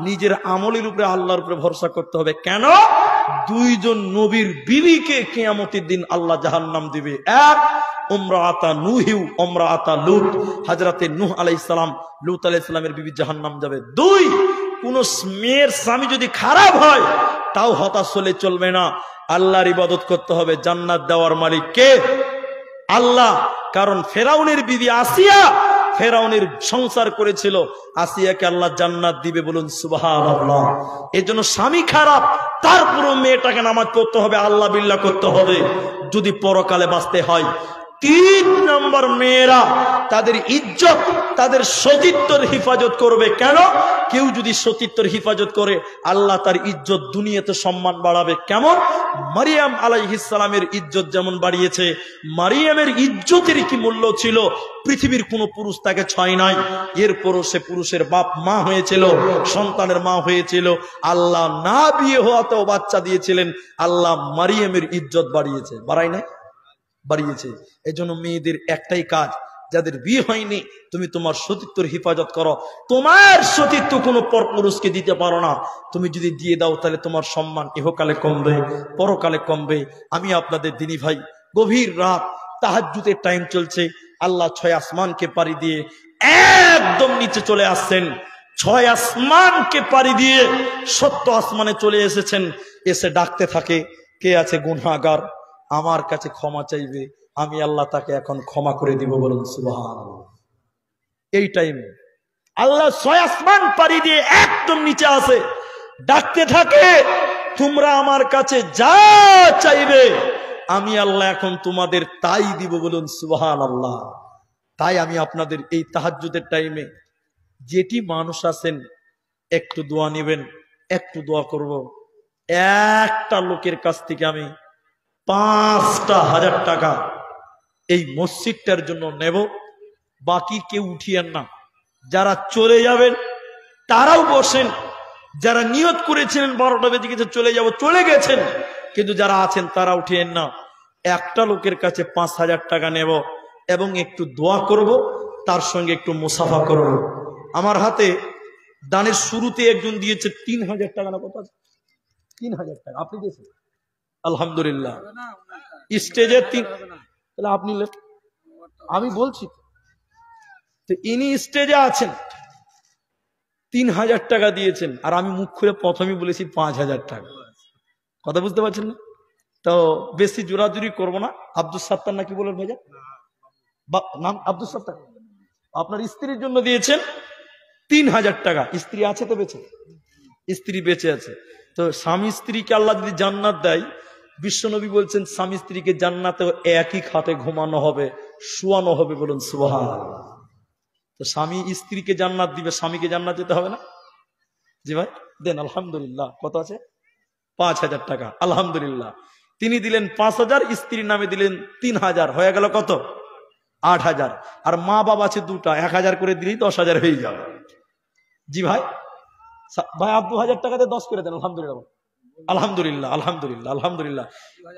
নিজের আমলের উপরে আল্লাহর উপরে ভরসা করতে হবে। কেন? 2 জন নবীর বিবিকে কিয়ামতের দিন আল্লাহ জাহান্নাম দিবে। এক, উমরাআতা নূহিউ উমরাআতা লূত, হযরতে নূহ আলাইহিস সালাম, লূত আলাইহিস সালামের বিবি জাহান্নাম যাবে। 2, কোন মেয়ের স্বামী যদি খারাপ হয়, তাও হতাশ হলে চলবে না, আল্লাহর ইবাদত করতে হবে। জান্নাত দেওয়ার মালিক কে? আল্লাহ। কারণ ফেরাউনের বিবি আসিয়া ফেরাউনের সংসার করেছিল, আসিয়াকে আল্লাহ জান্নাত দিবে, বলুন সুবহানাল্লাহ। এজন্য স্বামী খারাপ, তারপরও মেয়েটাকে নামাজ পড়তে হবে, আল্লাহ বিল্লাহ করতে হবে, যদি পরকালে বাঁচতে হয়। তিন নম্বর, মেয়েরা তাদের ইজ্জত, তাদের সতীত্বর হিফাজত করবে। কেন? কেউ যদি সতীত্বর হিফাজত করে আল্লাহ তার ইজ্জত দুনিয়াতে সম্মান বাড়াবে। কেমন? মারিয়াম আলাইহিস সালামের ইজ্জত যেমন বাড়িয়েছে, মারিয়ামের ইজ্জতের কি মূল্য ছিল? পৃথিবীর কোন পুরুষ তাকে ছয় নাই, এরপরও সে পুরুষের বাপ মা হয়েছিল, সন্তানের মা হয়েছিল। আল্লাহ না বিয়ে হওয়াতেও বাচ্চা দিয়েছিলেন। আল্লাহ মারিয়ামের ইজ্জত বাড়িয়েছে, বাড়াই নাই? বাড়িয়েছে। এজন্য মেয়েদের একটাই কাজ, যাদের বিয়ে হয়নি তুমি তোমার সতীত্বর হেফাজত করো। তোমার সতীত্ব কোনো পরপুরুষকে দিতে পারো না। তুমি যদি দিয়ে দাও তাহলে তোমার সম্মান ইহকালে কমবে, পরকালে কমবে। আমি আপনাদের দিনী ভাই, গভীর রাত তাহাজ্জুদের টাইম চলছে, আল্লাহ 6 আসমানকে পাড়ি দিয়ে একদম নিচে চলে আসছেন। 6 আসমানকে পাড়ি দিয়ে 70 আসমানে চলে এসেছেন। এসে ডাকতে থাকে, কে আছে গুনাহগার, আমার কাছে ক্ষমা চাইবে, আমি আল্লাহ তাকে এখন ক্ষমা করে দিব। বলুন সুবহানাল্লাহ। এই টাইমে আল্লাহ 6 আসমান পাড়ি দিয়ে একদম নিচে আসে, ডাকতে থাকে, তোমরা আমার কাছে যা চাইবে আমি আল্লাহ এখন তোমাদের তাই দিব। বলুন সুবহানাল্লাহ। তাই আমি আপনাদের এই তাহাজ্জুদের টাইমে যেটি মানুষ আছেন একটু দোয়া নেবেন, একটু দোয়া করব। একটা লোকের কাছ থেকে আমি 5,000 টাকা এই মসজিদটার জন্য নেব, বাকি কেউ উঠিয়েন না। যারা চলে যাবেন তারাও বসেন, যারা নিয়ত করেছিলেন 12টা বেজে গেছে চলে যাব, চলে গেছেন, কিন্তু যারা আছেন তারা উঠিয়েন না। একটা লোকের কাছে 5,000 টাকা নেব এবং একটু দোয়া করব, তার সঙ্গে একটু মুসাফা করব। আমার হাতে দানের শুরুতে একজন দিয়েছে 3,000 টাকা, না কত আছে? 3,000 টাকা আপনি দিয়েছেন, আলহামদুলিল্লাহ। স্টেজে 3, তাহলে আপনি আমি বলছি তো, ইনি স্টেজে আছেন, 3,000 টাকা দিয়েছেন, আর আমি মুখ খুলে প্রথমেই বলেছি 5,000 টাকা। কথা বুঝতে পারছেন না? তো বেশি জোরাজুরি করবো না। আব্দুল সাত্তার নাকি বলেন ভাইয়া, নাম আব্দুল সাত্তার, আপনার স্ত্রীর জন্য দিয়েছেন 3,000 টাকা। স্ত্রী আছে তো বেঁচে? স্ত্রী বেঁচে আছে। তো স্বামী স্ত্রীকে আল্লাহ যদি জান্নাত দেয়, বিশ্বনবী বলছেন স্বামী স্ত্রীকে জান্নাতে একই খাটে ঘুমানো হবে, শোয়ানো হবে। বলুন সুবহানাল্লাহ। তো স্বামী স্ত্রীকে জান্নাত দিবে, স্বামীকে জান্নাত দিতে হবে না? জি ভাই দেন, আলহামদুলিল্লাহ। কত আছে? 5,000 টাকা, আলহামদুলিল্লাহ। তিনি দিলেন 5,000, স্ত্রীর নামে দিলেন 3,000, হয়ে গেল কত? 8,000। আর মা বাবা আছে 2টা, 1,000 করে দিলেই 10,000 হয়ে যাবে। জি ভাই, ভাই আপ 2,000 টাকাতে 10 করে দেন, আলহামদুলিল্লাহ। আলহামদুলিল্লাহ, আলহামদুলিল্লাহ, আলহামদুলিল্লাহ।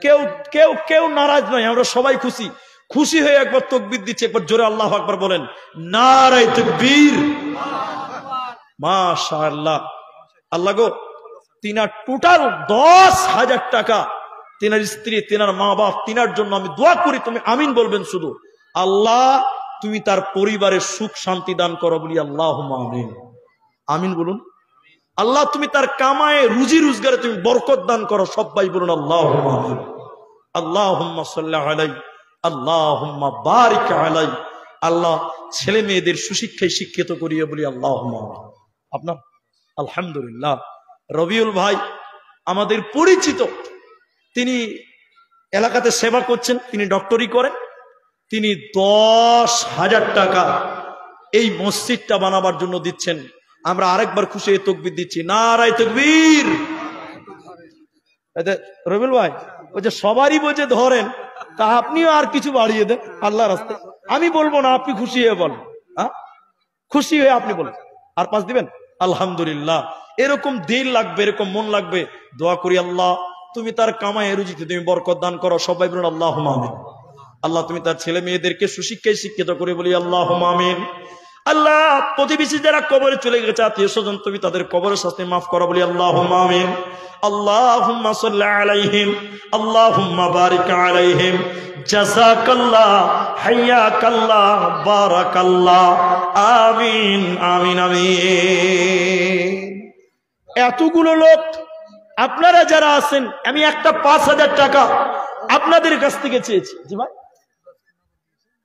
কেউ কেউ কেউ নারাজ নয়, আমরা সবাই খুশি। খুশি হয়ে একবার তাকবীর দিচ্ছে, একবার জোরে আল্লাহু আকবার বলেন, নারায়ে তাকবীর, মাশাআল্লাহ। আল্লাহ গো, তিনার টোটাল 10,000 টাকা, তিনার স্ত্রী, তিনার মা বাপ, তিনার জন্য আমি দোয়া করি, তুমি আমিন বলবেন শুধু। আল্লাহ তুমি তার পরিবারের সুখ শান্তি দান করো, বলি আল্লাহুম্মা আমিন। আমিন বলুন। আল্লাহ তুমি তার কামায়ে রুজি রোজগারে তুমি বরকত দান করো, সবাই বলুন আল্লাহুম্মা আমিন। আল্লাহুম্মা সাল্লি আলাইহি, আল্লাহুম্মা বারিক আলাইহি। আল্লাহ ছেলে মেয়েদের সুশিক্ষায় শিক্ষিত করিয়ে, বলি আল্লাহুম্মা আমিন। আপনার আলহামদুলিল্লাহ। রবিউল ভাই আমাদের পরিচিত, তিনি এলাকাতে সেবা করছেন, তিনি ডক্টরি করেন। তিনি 10,000 টাকা এই মসজিদটা বানাবার জন্য দিচ্ছেন। আমরা আরেকবার খুশি হয়ে তাকবীর দিচ্ছি, নারায়ে তাকবীর। রবিউল ভাই ওই যে সবারই বোঝে ধরেন, তা আপনিও আর কিছু বাড়িয়ে দেন আল্লাহর রাস্তায়। আমি বলবো না, আপনি খুশি হয়ে বলেন, খুশি হয়ে আপনি বলেন। আর 5 দিবেন, আলহামদুলিল্লাহ। এরকম দিল লাগবে, এরকম মন লাগবে। দোয়া করি আল্লাহ তুমি তার কামায়ে রুজিতে তুমি বরকত দান করো, সবাই বলুন আল্লাহুম্মা আমিন। আল্লাহ তুমি তার ছেলে মেয়েদেরকে সুশিক্ষায় শিক্ষিত করে, বলি আল্লাহুম্মা আমিন। আল্লাহ প্রতিবেশী যারা কবরে চলে গেছে, আত্মীয় স্বজন, তুমি তাদের কবরের শাস্তি মাফ করো, বলি আল্লাহুম্মা আমিন। আল্লাহুম্মা সাল্লি আলাইহিম, আল্লাহুম্মা বারিক আলাইহিম, জাযাকাল্লাহ, হাইয়াকাল্লাহ, বারাকাল্লাহ, আমিন আমিন আমিন। এতগুলো লোক আপনারা যারা আছেন, আমি একটা 5,000 টাকা আপনাদের কাছ থেকে চেয়েছি। জি ভাই,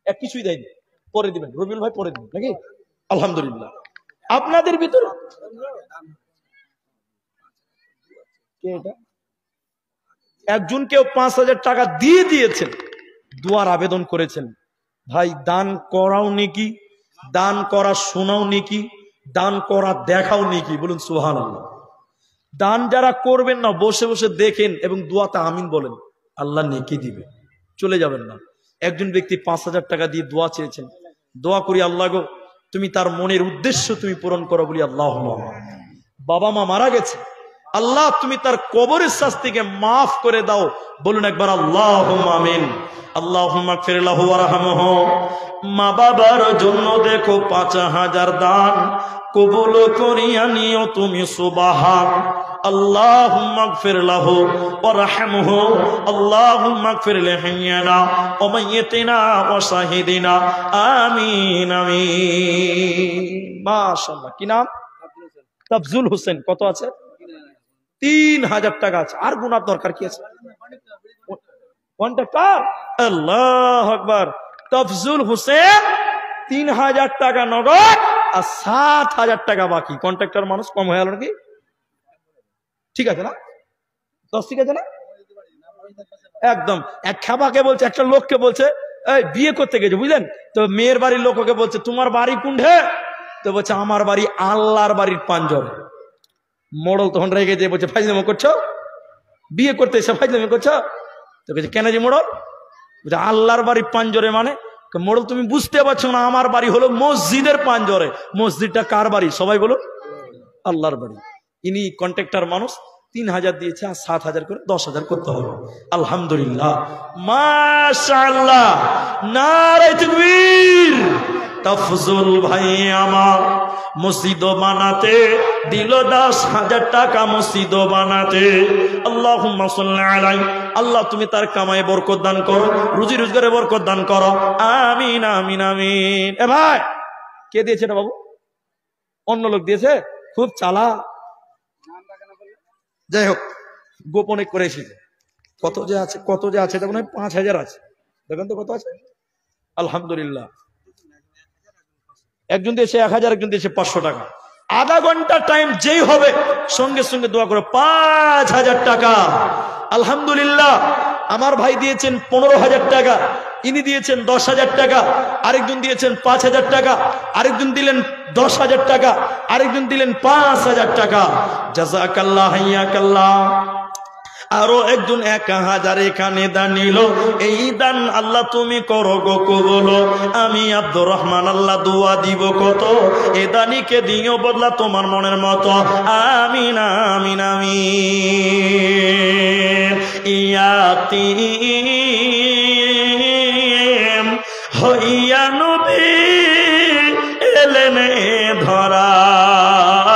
এক কিছুই দেয়নি, পরে দিবেন রবিউল ভাই, পরে দিবেন নাকি? আলহামদুলিল্লাহ। আপনাদের ভিতরে কে এটা? একজন কেউ 5,000 টাকা দিয়ে দিয়েছেন, দোয়ার আবেদন করেছেন। ভাই দান করাও নেকি, দান করা শোনাও নেকি, দান করা দেখাও নেকি, বলুন সুবহানাল্লাহ। দান যারা করবেন না, বসে বসে দেখেন এবং দোয়াতে আমিন বলেন, আল্লাহ নেকি দিবে, চলে যাবেন না। একজন ব্যক্তি 5,000 টাকা দিয়ে দোয়া চেয়েছেন, দোয়া করি আল্লাহ গো তুমি তার মনের উদ্দেশ্য তুমি পূরণ করো, বলি আল্লাহুম্মা। বাবা মা মারা গেছে, আল্লাহ তুমি তার কবরের শাস্তিকে মাফ করে দাও, বলুন একবার আল্লাহুম্মা আমিন। আল্লাহুম্মা গফির লাহু ওয়ারহামহু। মা বাবার জন্য দেখো 5,000 দান কবুল করিয়া নিও তুমি সুবহান। আল্লাহুম্মা গফির লাহু ওয়ারহামহু। আল্লাহুম্মা গফির লিহাইয়িনা ওয়া মাইয়িতিনা ওয়া শাহিদিনা। আমিন আমিন। মাশাআল্লাহ। কি নাম? তাফজুল হোসেন। কত আছে? 3,000 টাকা আছে। আর গুনার দরকার কি আছে? কন্ট্রাক্টর। আল্লাহু আকবার। তাফজুল হোসেন 3,000 টাকা নগদ আর 7,000 টাকা বাকি। কন্ট্রাক্টর মানুষ কম হয়ে গেল নাকি? ঠিক আছে না? 10 ঠিক আছে না? একদম। এক খাবাকে বলছে, একটা লোককে বলছে এই বিয়ে করতে গেছে বুঝলেন, তো মেয়ের বাড়ির লোক ওকে বলছে তোমার বাড়ি কোনঠে? তো বলছে আমার বাড়ি আল্লাহর বাড়ির পাঞ্জরে। মোড়ল তখন রেগে যে বলছে ফাইজলামি করছো, বিয়ে করতে এসে ফাইজলামি করছো? তো বলছে কেন যে মোড়ল? বলছে আল্লাহর বাড়ির পাঞ্জরে মানে? মোড়ল তুমি বুঝতে পারছো না, আমার বাড়ি হলো মসজিদের পাঞ্জরে। মসজিদটা কার বাড়ি? সবাই বলো আল্লাহর বাড়ি। ইনি কন্ট্রাক্টর মানুষ, 3,000 দিয়েছে, আর 7,000 করে 10,000 করতে হবে। আলহামদুলিল্লাহ, মাশাআল্লাহ, নারে তাকবীর। তাফজুল ভাই আমার মসজিদ বানাতে দিল 10,000 টাকা, মসজিদ বানাতে। আল্লাহুম্মা সাল্লি আলাইহি। আল্লাহ তুমি তার কামায়ে বরকত দান করো, রুজি রোজগারে বরকত দান করো। আমিন আমিন আমিন। এ ভাই কে দিয়েছে এটা বাবু? অন্য লোক দিয়েছে, খুব চালা। যাই হোক, গোপনে করে এসেছে। কত যে আছে, কত যে আছে, এটা মনে হয় 5,000 আছে। দেখেন তো কত আছে। আলহামদুলিল্লাহ। একজন দিয়েছে 1,000, একজন দিয়েছে 500 টাকা। আধা ঘন্টা টাইম যেই হবে সঙ্গে সঙ্গে দোয়া করে 5,000 টাকা। আলহামদুলিল্লাহ। আমার ভাই দিয়েছেন 15,000 টাকা, ইনি দিয়েছেন 10,000 টাকা, আরেকজন দিয়েছেন 5,000 টাকা, আরেকজন দিলেন 10,000 টাকা, আরেকজন দিলেন 5,000 টাকা। জাযাকাল্লাহ হাইয়াকাল্লাহ। আরো একজন 1,000 এখানে দান নিল। এই দান আল্লাহ তুমি করো গো কবুল। আমি আব্দুর রহমান আল্লাহ দোয়া দিব কত, এ দানিকে দিও বদলা তোমার মনের মতো। আমিন আমিন আমিন। ইয়াতীম হইয়া নবী এলেন ধরায়,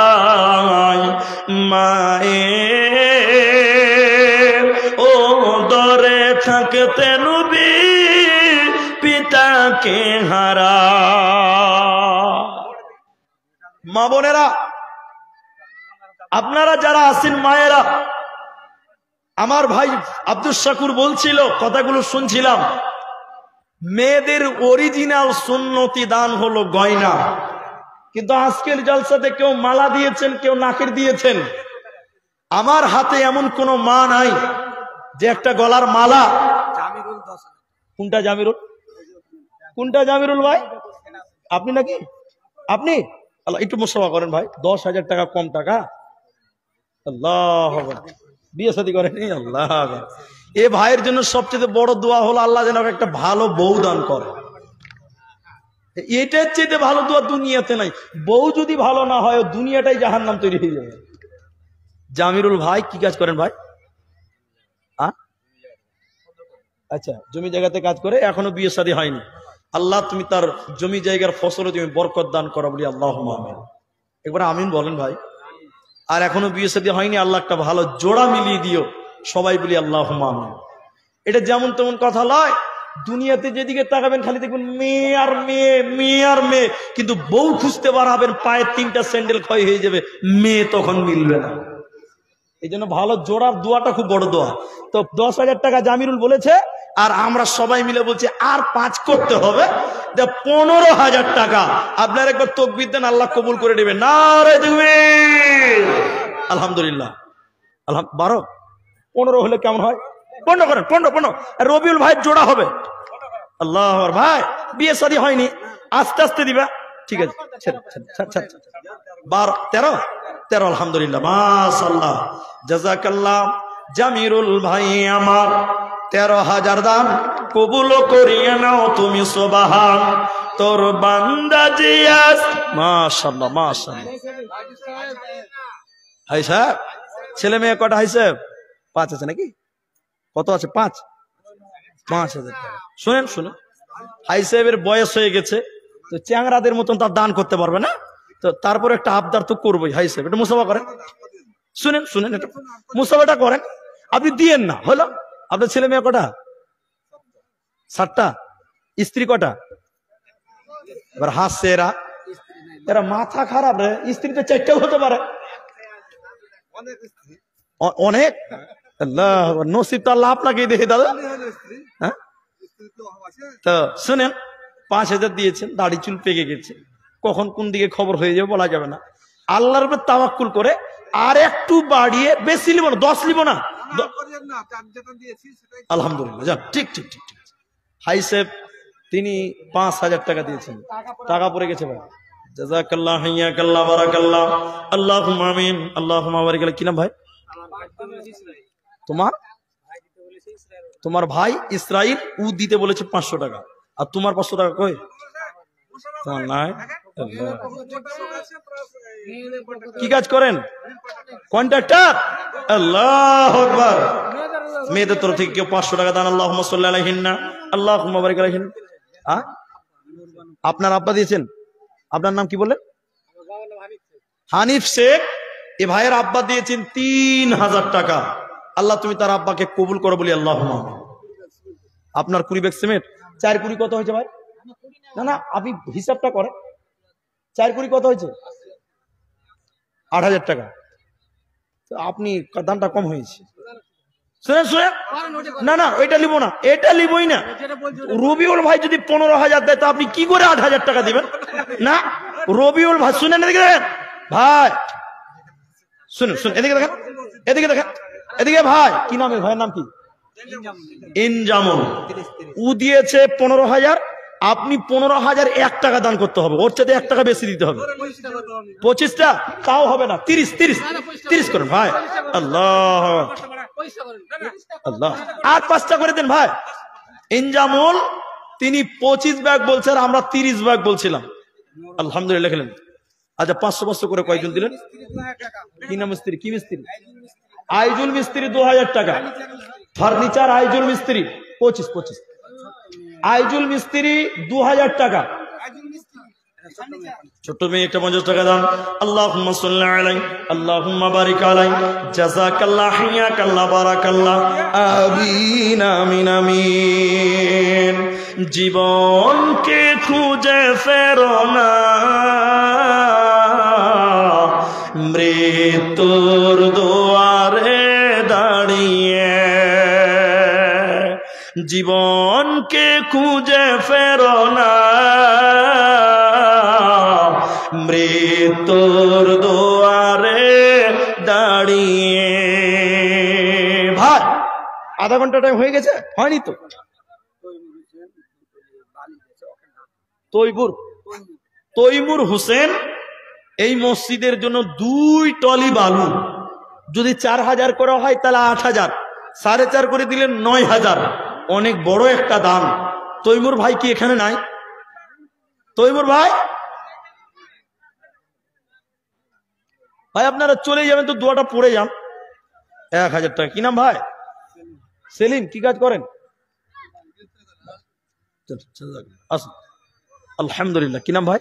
মায়ের ও দরে থাকতে নবী পিতাকে হারা। মা বোনেরা, আপনারা যারা আছেন মায়েরা, আমার ভাই আব্দুল শাকুর বলছিল, কথাগুলো শুনছিলাম। মেয়েদের অরিজিনাল সুন্নতি দান হলো গয়না, কিন্তু আজকের জলসাতে কেউ মালা দিয়েছেন, কেউ নাকের দিয়েছেন। আমার হাতে এমন কোন মা নাই যে একটা গলার মালা। কোনটা জামিরুল? কোনটা জামিরুল ভাই? আপনি নাকি? আপনি? আল্লাহ একটু মুসাফা করেন ভাই। 10,000 টাকা কম টাকা? আল্লাহ, বিয়ে শাদী করেনি? আল্লাহ। এ ভাইয়ের জন্য সবচেয়ে বড় দোয়া হলো আল্লাহ যেন একটা ভালো বউ দান করে। এটার চেয়ে ভালো দোয়া দুনিয়াতে নাই। বউ যদি ভালো না হয়, দুনিয়াটাই জাহান্নাম তৈরি হয়ে যাবে। জামিরুল ভাই কি কাজ করেন ভাই? আচ্ছা, জমি জায়গাতে কাজ করে, এখনো বিয়ে শাদী হয়নি। আল্লাহ তুমি তার জমি জায়গার ফসলে তুমি বরকত দান করো, বলি আল্লাহুম্মা আমিন। একবার আমিন বলেন ভাই। আর এখনো বিয়ে শাদী হয়নি, আল্লাহ একটা ভালো জোড়া মিলিয়ে দিও, সবাই বলি আল্লাহুম্মা আমিন। এটা যেমন তেমন কথা নয়। দুনিয়াতে যেদিকে তাকাবেন খালি দেখবেন মেয়ে আর মেয়ে, মেয়ে আর মেয়ে, কিন্তু বউ খুঁজতে পারবেন পায়ের 3টা স্যান্ডেল ক্ষয় হয়ে যাবে, মেয়ে তখন মিলবে না। এই জন্য ভালো জোড়ার দোয়াটা খুব বড় দোয়া। তো 10,000 টাকা জামিরুল বলেছে, আর আমরা সবাই মিলে বলছি আর 5 করতে হবে, 15,000 টাকা। আপনার একবার তাকবীর দেন, আল্লাহ কবুল করে নেবেন। নারে তাকবীর। আলহামদুলিল্লাহ। 12 15 হলে কেমন হয়? 15 করেন, 15 রবিউল ভাইয়ের জোড়া হবে। আল্লাহ, ভাই বিয়ে শাদী হয়নি, আস্তে আস্তে দিবা, ঠিক আছে, 12 13 আলহামদুলিল্লাহ, মাশাআল্লাহ, জাযাকাল্লাহ। জামিরুল ভাই আমার 13,000 দান কবুল করিয়ে নাও তুমি সুবহান, তোর বান্দা জিয়াস, মাশাআল্লাহ মাশাআল্লাহ। হাই সাহেব, ছেলে মেয়ে কটা? হাই সাহেব 5 আছে নাকি? কত আছে? 5,000 টাকা। শুনেন শুনেন, হাই সাহেবের বয়স হয়ে গেছে, তো চ্যাংরাদের মতন তার দান করতে পারবে না, তো তারপর একটা আবদার তো করবোই। হাই সাহেব, এটা মুসাফা করেন, শুনেন শুনেন, এটা মুসাফাটা করেন, আপনি দিয়েন না, হলো? আপনার ছেলে মেয়ে কটা? 7টা। স্ত্রী কটা? এবার হাসছে এরা, এরা মাথা খারাপ রে, স্ত্রী তো 4টাও হতে পারে, অনেক। আল্লাহ, নসিব তো আল্লাহ আপনাকেই দেখে দাদা। হ্যাঁ, তো শুনেন, 5,000 দিয়েছেন, দাড়ি চুল পেকে গেছে, কখন কোন দিকে খবর হয়ে যাবে বলা যাবে না। আল্লাহর উপর তাওয়াক্কুল করে আর একটু বাড়িয়ে, বেশি লিব না, 10 লিব না, আলহামদুলিল্লাহ, যান, ঠিক ঠিক ঠিক ঠিক। হাই সাহেব তিনি 5,000 টাকা দিয়েছেন, টাকা পড়ে গেছে ভাই, জাযাকাল্লাহ, হাইয়াকাল্লাহ, বারাকাল্লাহ, আল্লাহুম্মা আমিন, আল্লাহুম্মা বারিক আলাইক। কি নাম ভাই তোমার? তোমার ভাই ইসরাইল, ও দিতে বলেছে 500 টাকা, আর তোমার 500 টাকা কই? তোমার নাই। কি কাজ করেন? কন্ট্রাক্টর। আল্লাহু আকবার। মেয়েদের তরফ থেকে কেউ 500 টাকা দান, আল্লাহুম্মা সাল্লি আলাইহিন্না, আল্লাহুম্মা বারিক আলাইহিন্না। আপনার আব্বা দিয়েছেন? আপনার নাম কি বললেন? হানিফ শেখ। এ ভাইয়ের আব্বা দিয়েছেন 3,000 টাকা। আল্লাহ তুমি তার আব্বাকে কবুল করো বলি আল্লাহুম্মা। আপনার 20 ব্যাগ সিমেন্ট, 4 কুড়ি কত হয়েছে ভাই? না না, আপনি হিসাবটা করেন, 4 কুড়ি কত হয়েছে? 8,000 টাকা। আপনি দামটা কম হয়েছে। শুনেন শুনেন, না না, ওইটা লিবো না, এটা লিবই না। রবিউল ভাই যদি 15,000 দেয়, তো আপনি কি করে 8,000 টাকা দিবেন? না, রবিউল ভাই, শুনেন, এদিকে দেখেন ভাই, শুনুন শুনুন, এদিকে দেখেন, এদিকে দেখেন, এদিকে ভাই, কি নাম? ভাইয়ের নাম কি? ইনজামুল। ও দিয়েছে 15,000, আপনি 15,000 1 টাকা দান করতে হবে, ওর চাইতে 1 টাকা বেশি দিতে হবে। 25টা তাও হবে না, 30 করেন ভাই। আল্লাহ আল্লাহ, আর 5টা করে দেন ভাই। ইনজামুল তিনি 25 ব্যাগ বলছেন, আমরা 30 ব্যাগ বলছিলাম, আলহামদুলিল্লাহ খেলেন। আচ্ছা, 500 করে কয়জন দিলেন? কি নাম মিস্ত্রি? কি মিস্ত্রি? আইজুল মিস্ত্রি 2,000 টাকা। ফার্নিচার আইজুল মিস্ত্রি 25। আইজুল মিস্ত্রি 2,000 টাকা। ছোট্ট মেয়ে একটা 50 টাকা দান, আল্লাহুম্মা সাল্লি আলাইহি, আল্লাহুম্মা বারিক আলাইহি, জাযাকাল্লাহ, হাইয়াকাল্লাহ, বারাকাল্লাহ, আমিন আমিন আমিন। জীবনকে খুঁজে ফেরো না, মৃত্যুর দুয়ারে দাঁড়িয়ে, জীবনকে খুঁজে ফেরো না, মৃত্যুর দুয়ারে দাঁড়িয়ে। ভাই, আধা ঘন্টা টাইম হয়ে গেছে, হয়নি তো? তৈমুর হোসেন এই মসজিদের জন্য 2 টলি বালু, যদি 4,000 করা হয় তাহলে 8,000, 4.5 করে দিলে 9,000, অনেক বড় একটা দান। তৈমুর ভাই কি এখানে নাই? তৈমুর ভাই, ভাই আপনারা চলে যাবেন তো, দোয়াটা পড়ে যান। 1,000 টাকা। কি নাম ভাই? সেলিম। কি কাজ করেন? আসুন, আলহামদুলিল্লাহ। কি নাম ভাই?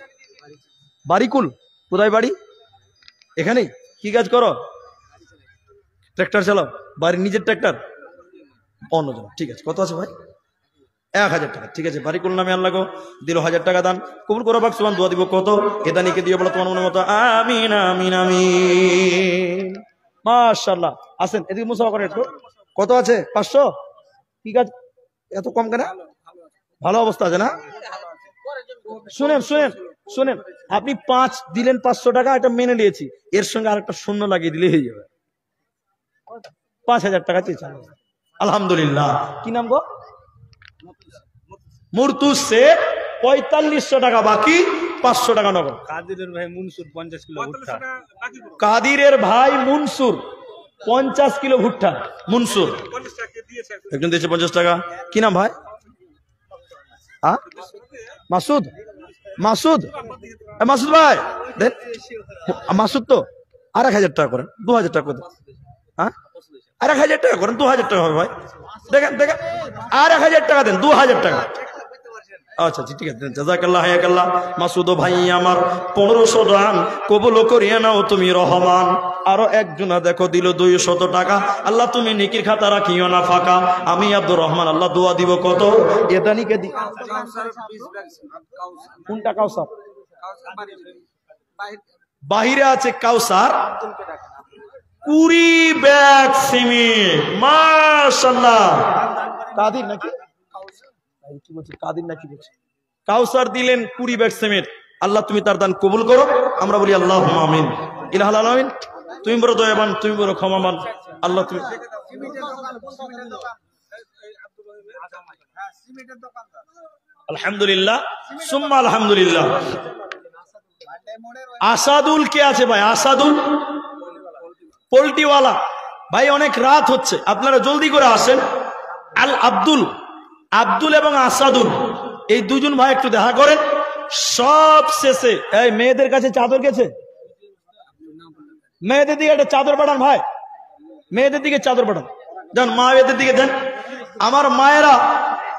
বারিকুল। কোথায় বাড়ি? এখানেই। কি কাজ করো? ট্রাক্টর চালাও? বাড়ির নিজের ট্রাক্টর? অন্যজন। ঠিক আছে, কত আছে ভাই? 1,000 টাকা। ঠিক আছে, বারিকুল নামে আল্লাহ গো দিল 1,000 টাকা দান, কবুল করো বাক সুবহান। দোয়া দিব কত? এদানিকে দিয়ে বলো তোমার মনের মতো, আমিন আমিন আমিন। মাশাআল্লাহ। আসেন এদিকে, মুসাফা করেন একটু। কত আছে? 500। কি কাজ এত কম কেন? ভালো অবস্থা আছে না? শুনেন শুনেন শুনেন, আপনি 5 দিলেন, 500 টাকা, এটা মেনে নিয়েছি, এর সঙ্গে আরেকটা শূন্য লাগিয়ে দিলে হয়ে যাবে। 5,000 টাকা চেয়েছেন, আলহামদুলিল্লাহ। কি নাম গো? মুরতুজ সে 4500 টাকা বাকি, 500 টাকা নগদ। কাদিরের ভাই মনসুর 50 কিলো ভুট্টা। কাদিরের ভাই মনসুর 50 কিলো ভুট্টা। মনসুর একজন দিয়েছে 50 টাকা। কি নাম ভাই? মাসুদ। মাসুদ, মাসুদ ভাই দেন। মাসুদ তো আর 1000 টাকা করেন, 2000 টাকা করে। হ্যাঁ আর 1000 টাকা করেন, 2000 টাকা হবে ভাই। দেখেন দেখেন আর 1000 টাকা দেন, 2000 টাকা। আচ্ছা ঠিক আছে, জাযাকাল্লাহ হায়াকাল্লাহ। মাসুদ ভাই আমার 1500 দান কবুল করিয়া নাও তুমি রহমান। আরো একজনা দেখো দিল 200 টাকা। আল্লাহ তুমি নেকির খাতা রাখিও না ফাঁকা। আমি আব্দুর রহমান, আল্লাহ দোয়া দিব কত? এদানিকে দি। কোনটা কাউসার? বাহিরে আছে কাউসার 20 ব্যাগ সিমেন্ট। মাশাআল্লাহ। কাদির নাকি? কি বলছে? কাদির নাকি বলছে? কাউসার দিলেন 20 ব্যাগ সিমেন্ট। আল্লাহ তুমি তার দান কবুল করো। আমরা বলি আল্লাহুম্মা আমিন। ইলাহুল আলামিন। তুমি বড় দয়াবান, তুমি বড় ক্ষমাবান। আল্লাহ তুমি আলহামদুলিল্লাহ সুম্মা আলহামদুলিল্লাহ। আসাদুল কে আছে ভাই? আসাদুল পোল্টিওয়ালা ভাই। অনেক রাত হচ্ছে, আপনারা জলদি করে আসেন। আল আব্দুল, আব্দুল এবং আসাদুল এই দুজন ভাই একটু দেখা করেন। সব শেষে এই মেয়েদের কাছে চাদর গেছে, মেয়েদের দিকে একটা চাদর পাঠান ভাই, মেয়েদের দিকে চাদর পাঠান। যান মায়েদের দিকে দেন। আমার মায়েরা,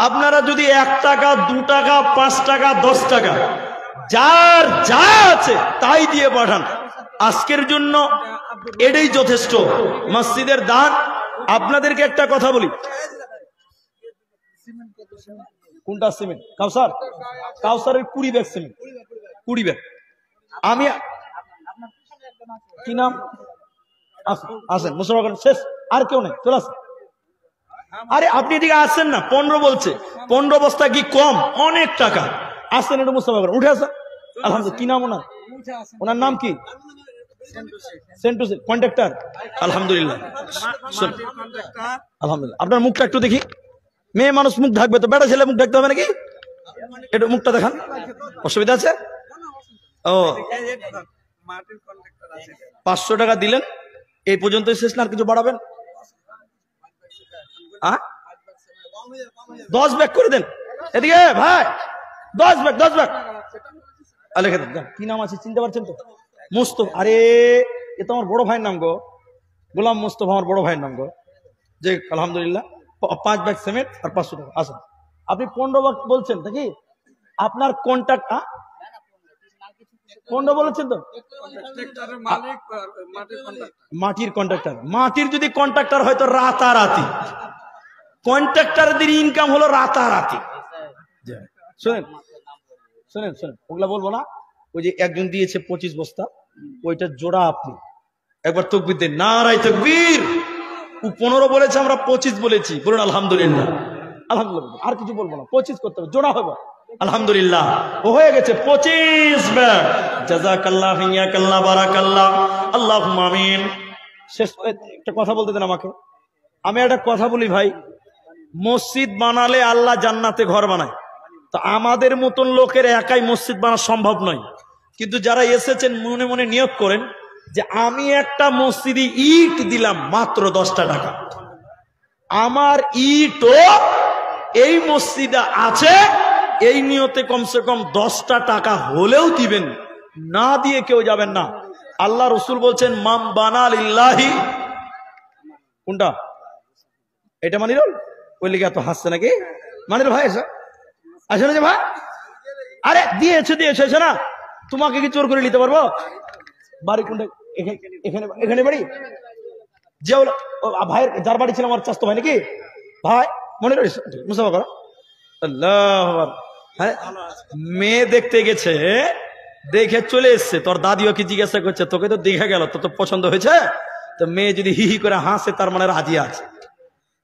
আপনারা যদি 1 টাকা 2 টাকা 5 টাকা 10 টাকা যার যা আছে তাই দিয়ে পাঠান। আজকের জন্য এটাই যথেষ্ট মসজিদের দান। আপনাদেরকে একটা কথা বলি, কোনটা সিমেন্ট? কাউসার। কাউসারের 20 ব্যাগ সিমেন্ট, 20 ব্যাগ। আমি কি নাম? আসেন মুসলমান শেষ, আর কেউ নেই, চলে আসেন। আরে আপনি এদিকে আসেন না, 15 বলছে। 15 বস্তা কি কম? অনেক টাকা। আসেন একটু মুসলমান উঠে আসেন। আলহামদুলিল্লাহ। কি নাম ওনার? ওনার নাম কি? সেন্টু কন্ট্রাক্টর। আলহামদুলিল্লাহ আলহামদুলিল্লাহ। আপনার মুখটা একটু দেখি। মেয়ে মানুষ মুখ ঢাকবে তো, বেটা ছেলে মুখ ঢাকতে হবে নাকি? একটু মুখটা দেখান। অসুবিধা আছে? ও 500 টাকা দিলেন, এই পর্যন্ত শেষ না? আর কিছু বাড়াবেন? 10 ব্যাগ করে দেন এদিকে ভাই। 10 ব্যাগ, 10 ব্যাগ লিখে দেন। কি নাম আছে চিনতে পারছেন তো? মুস্তফা। আরে এ তো আমার বড় ভাইয়ের নাম গো, গোলাম মুস্তফা আমার বড় ভাইয়ের নাম গো। যে আলহামদুলিল্লাহ 5 ব্যাগ সিমেন্ট আর 500 টাকা। আসেন। আপনি 15 ব্যাগ বলছেন নাকি? আপনার কন্ট্যাক্ট 15 বলেছেন তো? মাটির কন্ট্রাক্টর। মাটির যদি কন্ট্রাক্টর হয়তো রাতারাতি, কন্ট্রাক্টরদের ইনকাম হলো রাতারাতি। শুনেন শুনেন শুনেন, ওগুলা বলবো না। ওই যে একজন দিয়েছে 25 বস্তা, ওইটা জোড়া আপনি একবার তাকবীর দেন, নারায়ে তাকবীর। ও 15 বলেছে, আমরা 25 বলেছি। বলুন আলহামদুলিল্লাহ। আলহামদুলিল্লাহ। আর কিছু বলবো না, 25 করতে হবে, জোড়া হবে। আলহামদুলিল্লাহ ও হয়ে গেছে 25 ব্যাগ। জাযাকাল্লাহ হিয়াকাল্লাহ বারাকাল্লাহ। আল্লাহুম্মা আমিন। শেষ একটা কথা বলতে দেন আমাকে। আমি একটা কথা বলি ভাই, মসজিদ বানালে আল্লাহ জান্নাতে ঘর বানায়। তো আমাদের মতন লোকের একাই মসজিদ বানানো সম্ভব নয়। কিন্তু যারা এসেছেন মনে মনে নিয়োগ করেন যে আমি একটা মসজিদে ইট দিলাম মাত্র 10টা টাকা, আমার ইটও এই মসজিদে আছে, এই নিয়তে কমসে কম 10টা টাকা হলেও দিবেন, না দিয়ে কেউ যাবেন না। আল্লাহ রসুল বলছেন মাম বানা লিল্লাহি। কোনটা এটা? মানিরুল ওই লিগে এত হাসছে নাকি? মানিরুল ভাই এসে আসে না যে ভাই? আরে দিয়েছে দিয়েছে এসে না, তোমাকে কি চোর করে নিতে পারবো? বাড়ি কোনটা? এখানে এখানে বাড়ি। যে ভাইয়ের যার বাড়ি ছিল আমার চাস্তো ভাই নাকি? ভাই মনে রয়েছে মুসাফা করো। আল্লাহ। হ্যাঁ মেয়ে দেখতে গেছে, দেখে চলে এসছে। তোর দাদিও কি জিজ্ঞাসা করছে, তোকে তো দেখে গেল, তো পছন্দ হয়েছে? তো মেয়ে যদি হি হি করে হাসে তার মানে রাজি আছে।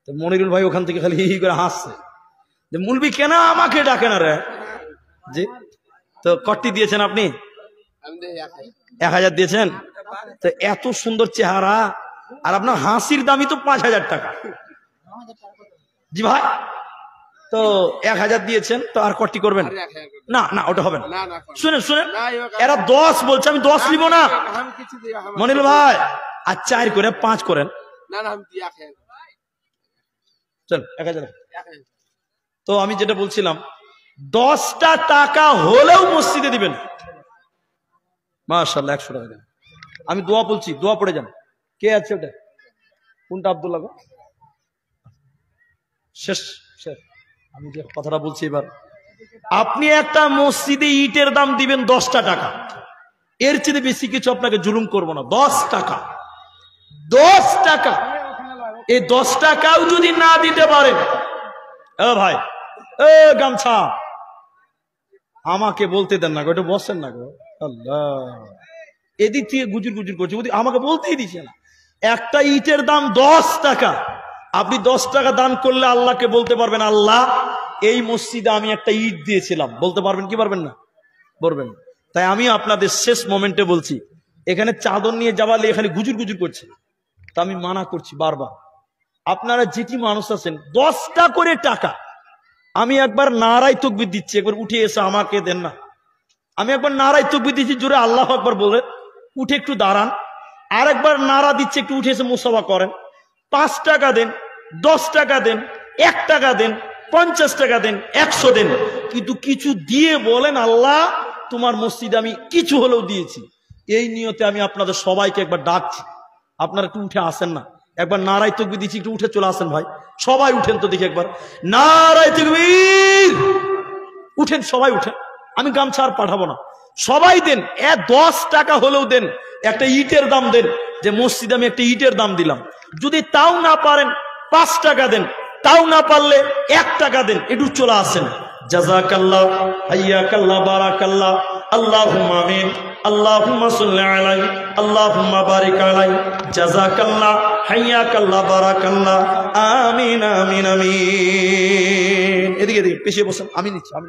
তো মনিরুল ভাই ওখান থেকে খালি হি হি করে হাসছে যে মুলবি কেন আমাকে ডাকে না রে? জি। তো কটি দিয়েছেন আপনি? 1000 দিয়েছেন। তো এত সুন্দর চেহারা, আর আপনার হাসির দামই তো 5000 টাকা। জি ভাই তো 1000 দিয়েছেন, তো আর কটি করবেন? না না, ওটা হবে না। শুনেন শুনেন, এরা 10 বলছে, আমি 10 নিব না। মনিল ভাই, আর 4 করে 5 করেন। চল 1000। তো আমি যেটা বলছিলাম, 10টা টাকা হলেও মসজিদে দিবেন। মাশাআল্লাহ, 100 টাকা দেন। আমি দোয়া বলছি, দোয়া পড়ে যান। কে আছে ওটা? কোনটা? আব্দুল্লাহ গো? শেষ শেষ। আমি যে কথাটা বলছি এবার, আপনি একটা মসজিদে ইটের দাম দিবেন 10টা টাকা, এর চেয়ে বেশি কিছু আপনাকে জুলুম করবো না। 10 টাকা, 10 টাকা। এই 10 টাকাও যদি না দিতে পারেন, এ ভাই, এ গামছা আমাকে বলতে দেন না গো, এটা বসেন না গো। আল্লাহ, এদিক থেকে গুজুর গুজুর করছে, আমাকে বলতেই দিচ্ছে না। একটা ইটের দাম 10 টাকা। আপনি 10 টাকা দান করলে আল্লাহকে বলতে পারবেন, আল্লাহ এই মসজিদে আমি একটা ইট দিয়েছিলাম। বলতে পারবেন কি পারবেন না? বলবেন। তাই আমি আপনাদের শেষ মোমেন্টে বলছি, এখানে চাদর নিয়ে যাওয়ালে এখানে গুজুর গুজুর করছে, তা আমি মানা করছি বারবার। আপনারা যেটি মানুষ আছেন, 10টা করে টাকা। আমি একবার নারাই তাকবীর দিচ্ছি, একবার উঠে এসে আমাকে দেন না। আমি একবার নারাই তাকবীর দিচ্ছি, জোরে আল্লাহু আকবার বলে উঠে একটু দাঁড়ান। আর একবার নারা দিচ্ছে, একটু উঠে এসে মুসাফা করেন। 5 টাকা দেন, 10 টাকা দেন, 1 টাকা দেন, 50 টাকা দেন, 100 দেন, কিন্তু কিছু দিয়ে বলেন, আল্লাহ তোমার মসজিদে আমি কিছু হলেও দিয়েছি। এই নিয়তে আমি আপনাদের সবাইকে একবার ডাকছি, আপনারা একটু উঠে আসেন না। একবার নারাই তাকবীর দিচ্ছি, একটু উঠে চলে আসেন ভাই। সবাই উঠেন তো দেখি একবার, নারাই তাকবীর। উঠেন, সবাই উঠেন। আমি গামছা আর পাঠাবো না, সবাই দেন। 10 টাকা হলেও দেন, একটা ইটের দাম দেন, যে মসজিদে আমি একটা ইটের দাম দিলাম। যদি তাও না পারেন 5 টাকা দেন, তাও না পারলে 1 টাকা দেন, একটু চলে আসেন। জাযাকাল্লাহ, হাইয়াকাল্লাহ, বারাকাল্লাহ, আল্লাহুম্মা আমিন, আল্লাহুম্মা সাল্লি আলাইহি, আল্লাহুম্মা বারিক আলাইহি, জাযাকাল্লাহ, হাইয়াকাল্লাহ, বারাকাল্লাহ, আমিন আমিন আমিন। এদিকে এদিকে পিছিয়ে বসেন, আমি নিচ্ছি, আমি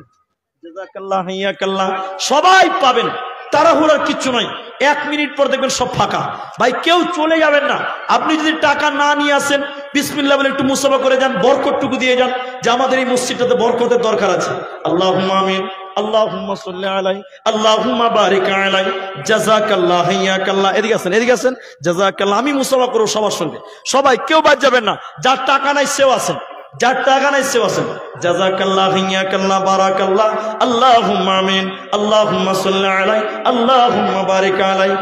জাযাকাল্লাহ, হাইয়াকাল্লাহ। সবাই পাবেন, তাড়াহুড়ার কিচ্ছু নাই। 1 মিনিট পর দেখবেন সব ফাঁকা। ভাই কেউ চলে যাবেন না। আপনি যদি টাকা না নিয়ে আসেন, বিসমিল্লাহ বলে একটু মুসাফা করে যান, বরকতটুকু দিয়ে যান, যে আমাদের এই মসজিদটাতে বরকতের দরকার আছে। আল্লাহুম্মা আমিন, আল্লাহুম্মা সাল্লি আলাইহি, আল্লাহুম্মা বারিক আলাইহি, জাযাকাল্লাহ, হাইয়াকাল্লাহ। এদিকে আসেন, এদিকে আসেন, জাযাকাল্লাহ। আমি মুসাফা করব সবার সঙ্গে, সবাই কেউ বাদ যাবেন না। যার টাকা নাই সেও আসেন, যার টাকা নাই সেও আসেন। জাযাকাল্লাহ, হাইয়াকাল্লাহ, বারাকাল্লাহ, আল্লাহুম্মা আমিন, আল্লাহুম্মা সাল্লি আলাইহি, আল্লাহুম্মা বারিক আলাইহি,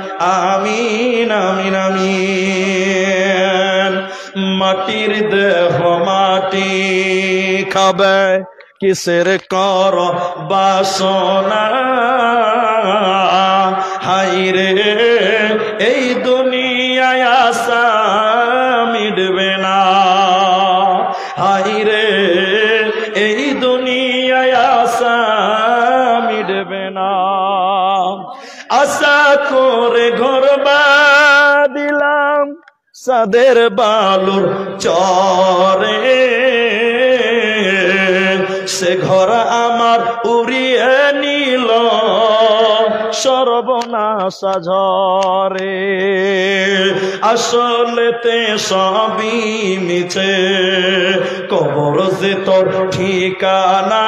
আমিন আমিন আমিন। মাটির দেহ মাটি খাবে, কিসের কর বাসনা, হায়রে এই দুনিয়ায় আশা মিটবে না, হায়রে এই দুনিয়ায় আশা মিটবে না। আশা করে ঘর বাঁধিলাম সাদের বালুর চরে, সে ঘর আমার উড়িয়ে নিল সর্বনাশা ঝরে। আসলেতে সবই মিছে, কবর যে তোর ঠিকানা,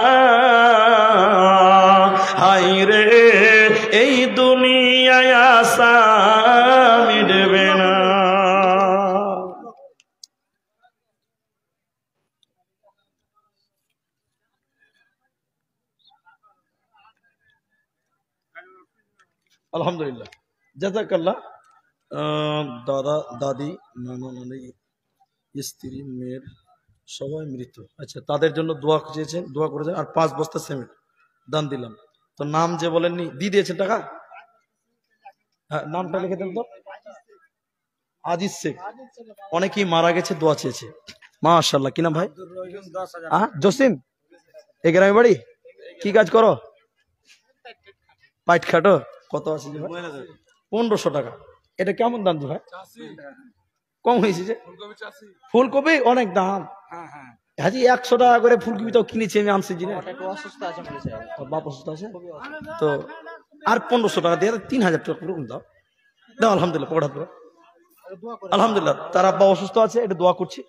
হায়রে এই দুনিয়ায় আশা মিটবে না। আলহামদুলিল্লাহ, জাযাকাল্লাহ। দাদা দাদি নানা নানি স্ত্রী মেয়ের সবাই মৃত, আচ্ছা তাদের জন্য দোয়া চেয়েছেন, দোয়া করেছেন। আর 5 বস্তা সিমেন্ট দান দিলাম। তো নাম যে বলেননি, দিয়ে দিয়েছেন টাকা? হ্যাঁ, নামটা লিখে দেন তো। আজিজ শেখ, অনেকেই মারা গেছে, দোয়া চেয়েছে। মাশাআল্লাহ, কি নাম ভাই? জসিম। এই গ্রামে বাড়ি? কি কাজ করো? পাইট খাটো। কত আছে? 1500 টাকা। এটা কেমন দাম ভাই? কম হয়েছে যে? ফুলকপি অনেক দাম। হাজি 100 টাকা করে ফুলকপি তো কিনেছি আমি, আনছি জিনে। বাপ অসুস্থ আছে তো, আর 1500 টাকা দিয়ে 3000 টাকা পুরো দাও। দাও, আলহামদুলিল্লাহ, পড়া দাও। আলহামদুলিল্লাহ, তার আব্বা অসুস্থ আছে, এটা দোয়া করছি।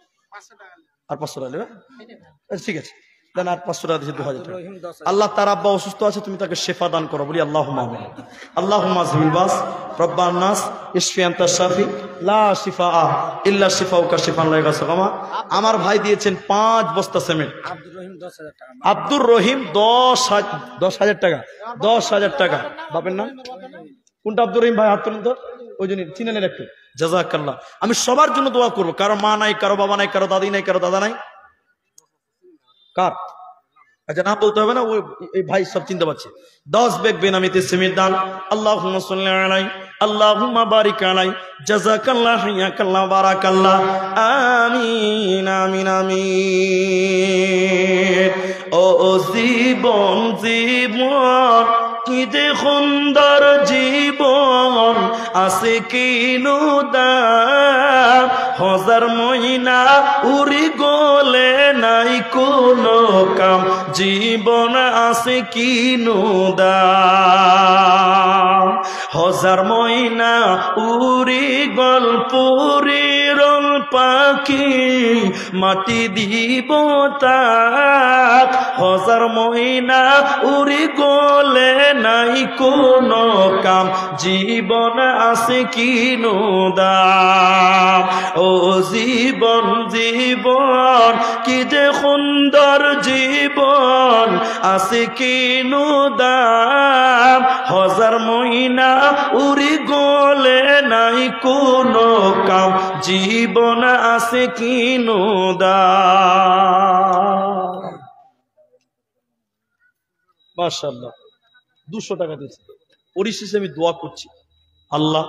আর 500 টাকা নেবে? ঠিক আছে। দেন আর 500 টাকা দিয়েছে 2000 টাকা। আল্লাহ তার আব্বা অসুস্থ আছে, তুমি তাকে শেফা দান করো, বলি আল্লাহুম্মা আমিন। আল্লাহুম্মা যিল বাস রব্বান নাস ইশফি আনতা শাফি লা শিফা ইল্লা শিফাউকা শিফান লা ইয়াগাসুকামা। আমার ভাই দিয়েছেন 5 বস্তা সিমেন্ট। আব্দুর রহিম 10,000 টাকা, 10,000 টাকা। বাপের নাম কোনটা? আব্দুর রহিম ভাই, হাত তুলুন তো, ওই জন্য চিনেন একটু। জাযাকাল্লাহ। আমি সবার জন্য দোয়া করবো, কারো মা নাই, কারো বাবা নাই, কারো দাদি নাই, কারো দাদা নাই। কার? আচ্ছা নাম বলতে হবে না, ওই এই ভাই সব চিনতে পারছে। 10 ব্যাগ বেনামিতে সিমেন্ট দান। আল্লাহুম্মা সাল্লি আলাই, আল্লাহুম্মা বারিক আলাই, জাযাকাল্লাহ, হিয়াকাল্লাহ, বারাকাল্লাহ, আমিন আমিন আমিন। ও জীবন জীবন কি যে সুন্দর জীবন, আছে কিনু দাম, হাজার মহিনা উড়ি গলে নাই কোনো কাম, জীবন আছে কিনু দাম। হাজার মহিনা উড়ি গল পুরীর পাখি, মাটি দিব তাক, হাজার মহিনা উড়ি গলে নাই কোনো কাম, জীবন আছে কিনু দাম। ও জীবন জীবন কি যে সুন্দর জীবন, আছে কিনু দাম, হাজার মহিনা উড়ি গলে নাই কোনো কাম, জীবন আছে কিনু দাম। মাশাআল্লাহ, 200 টাকা দিয়েছে। পরিশেষে আমি দোয়া করছি, আল্লাহ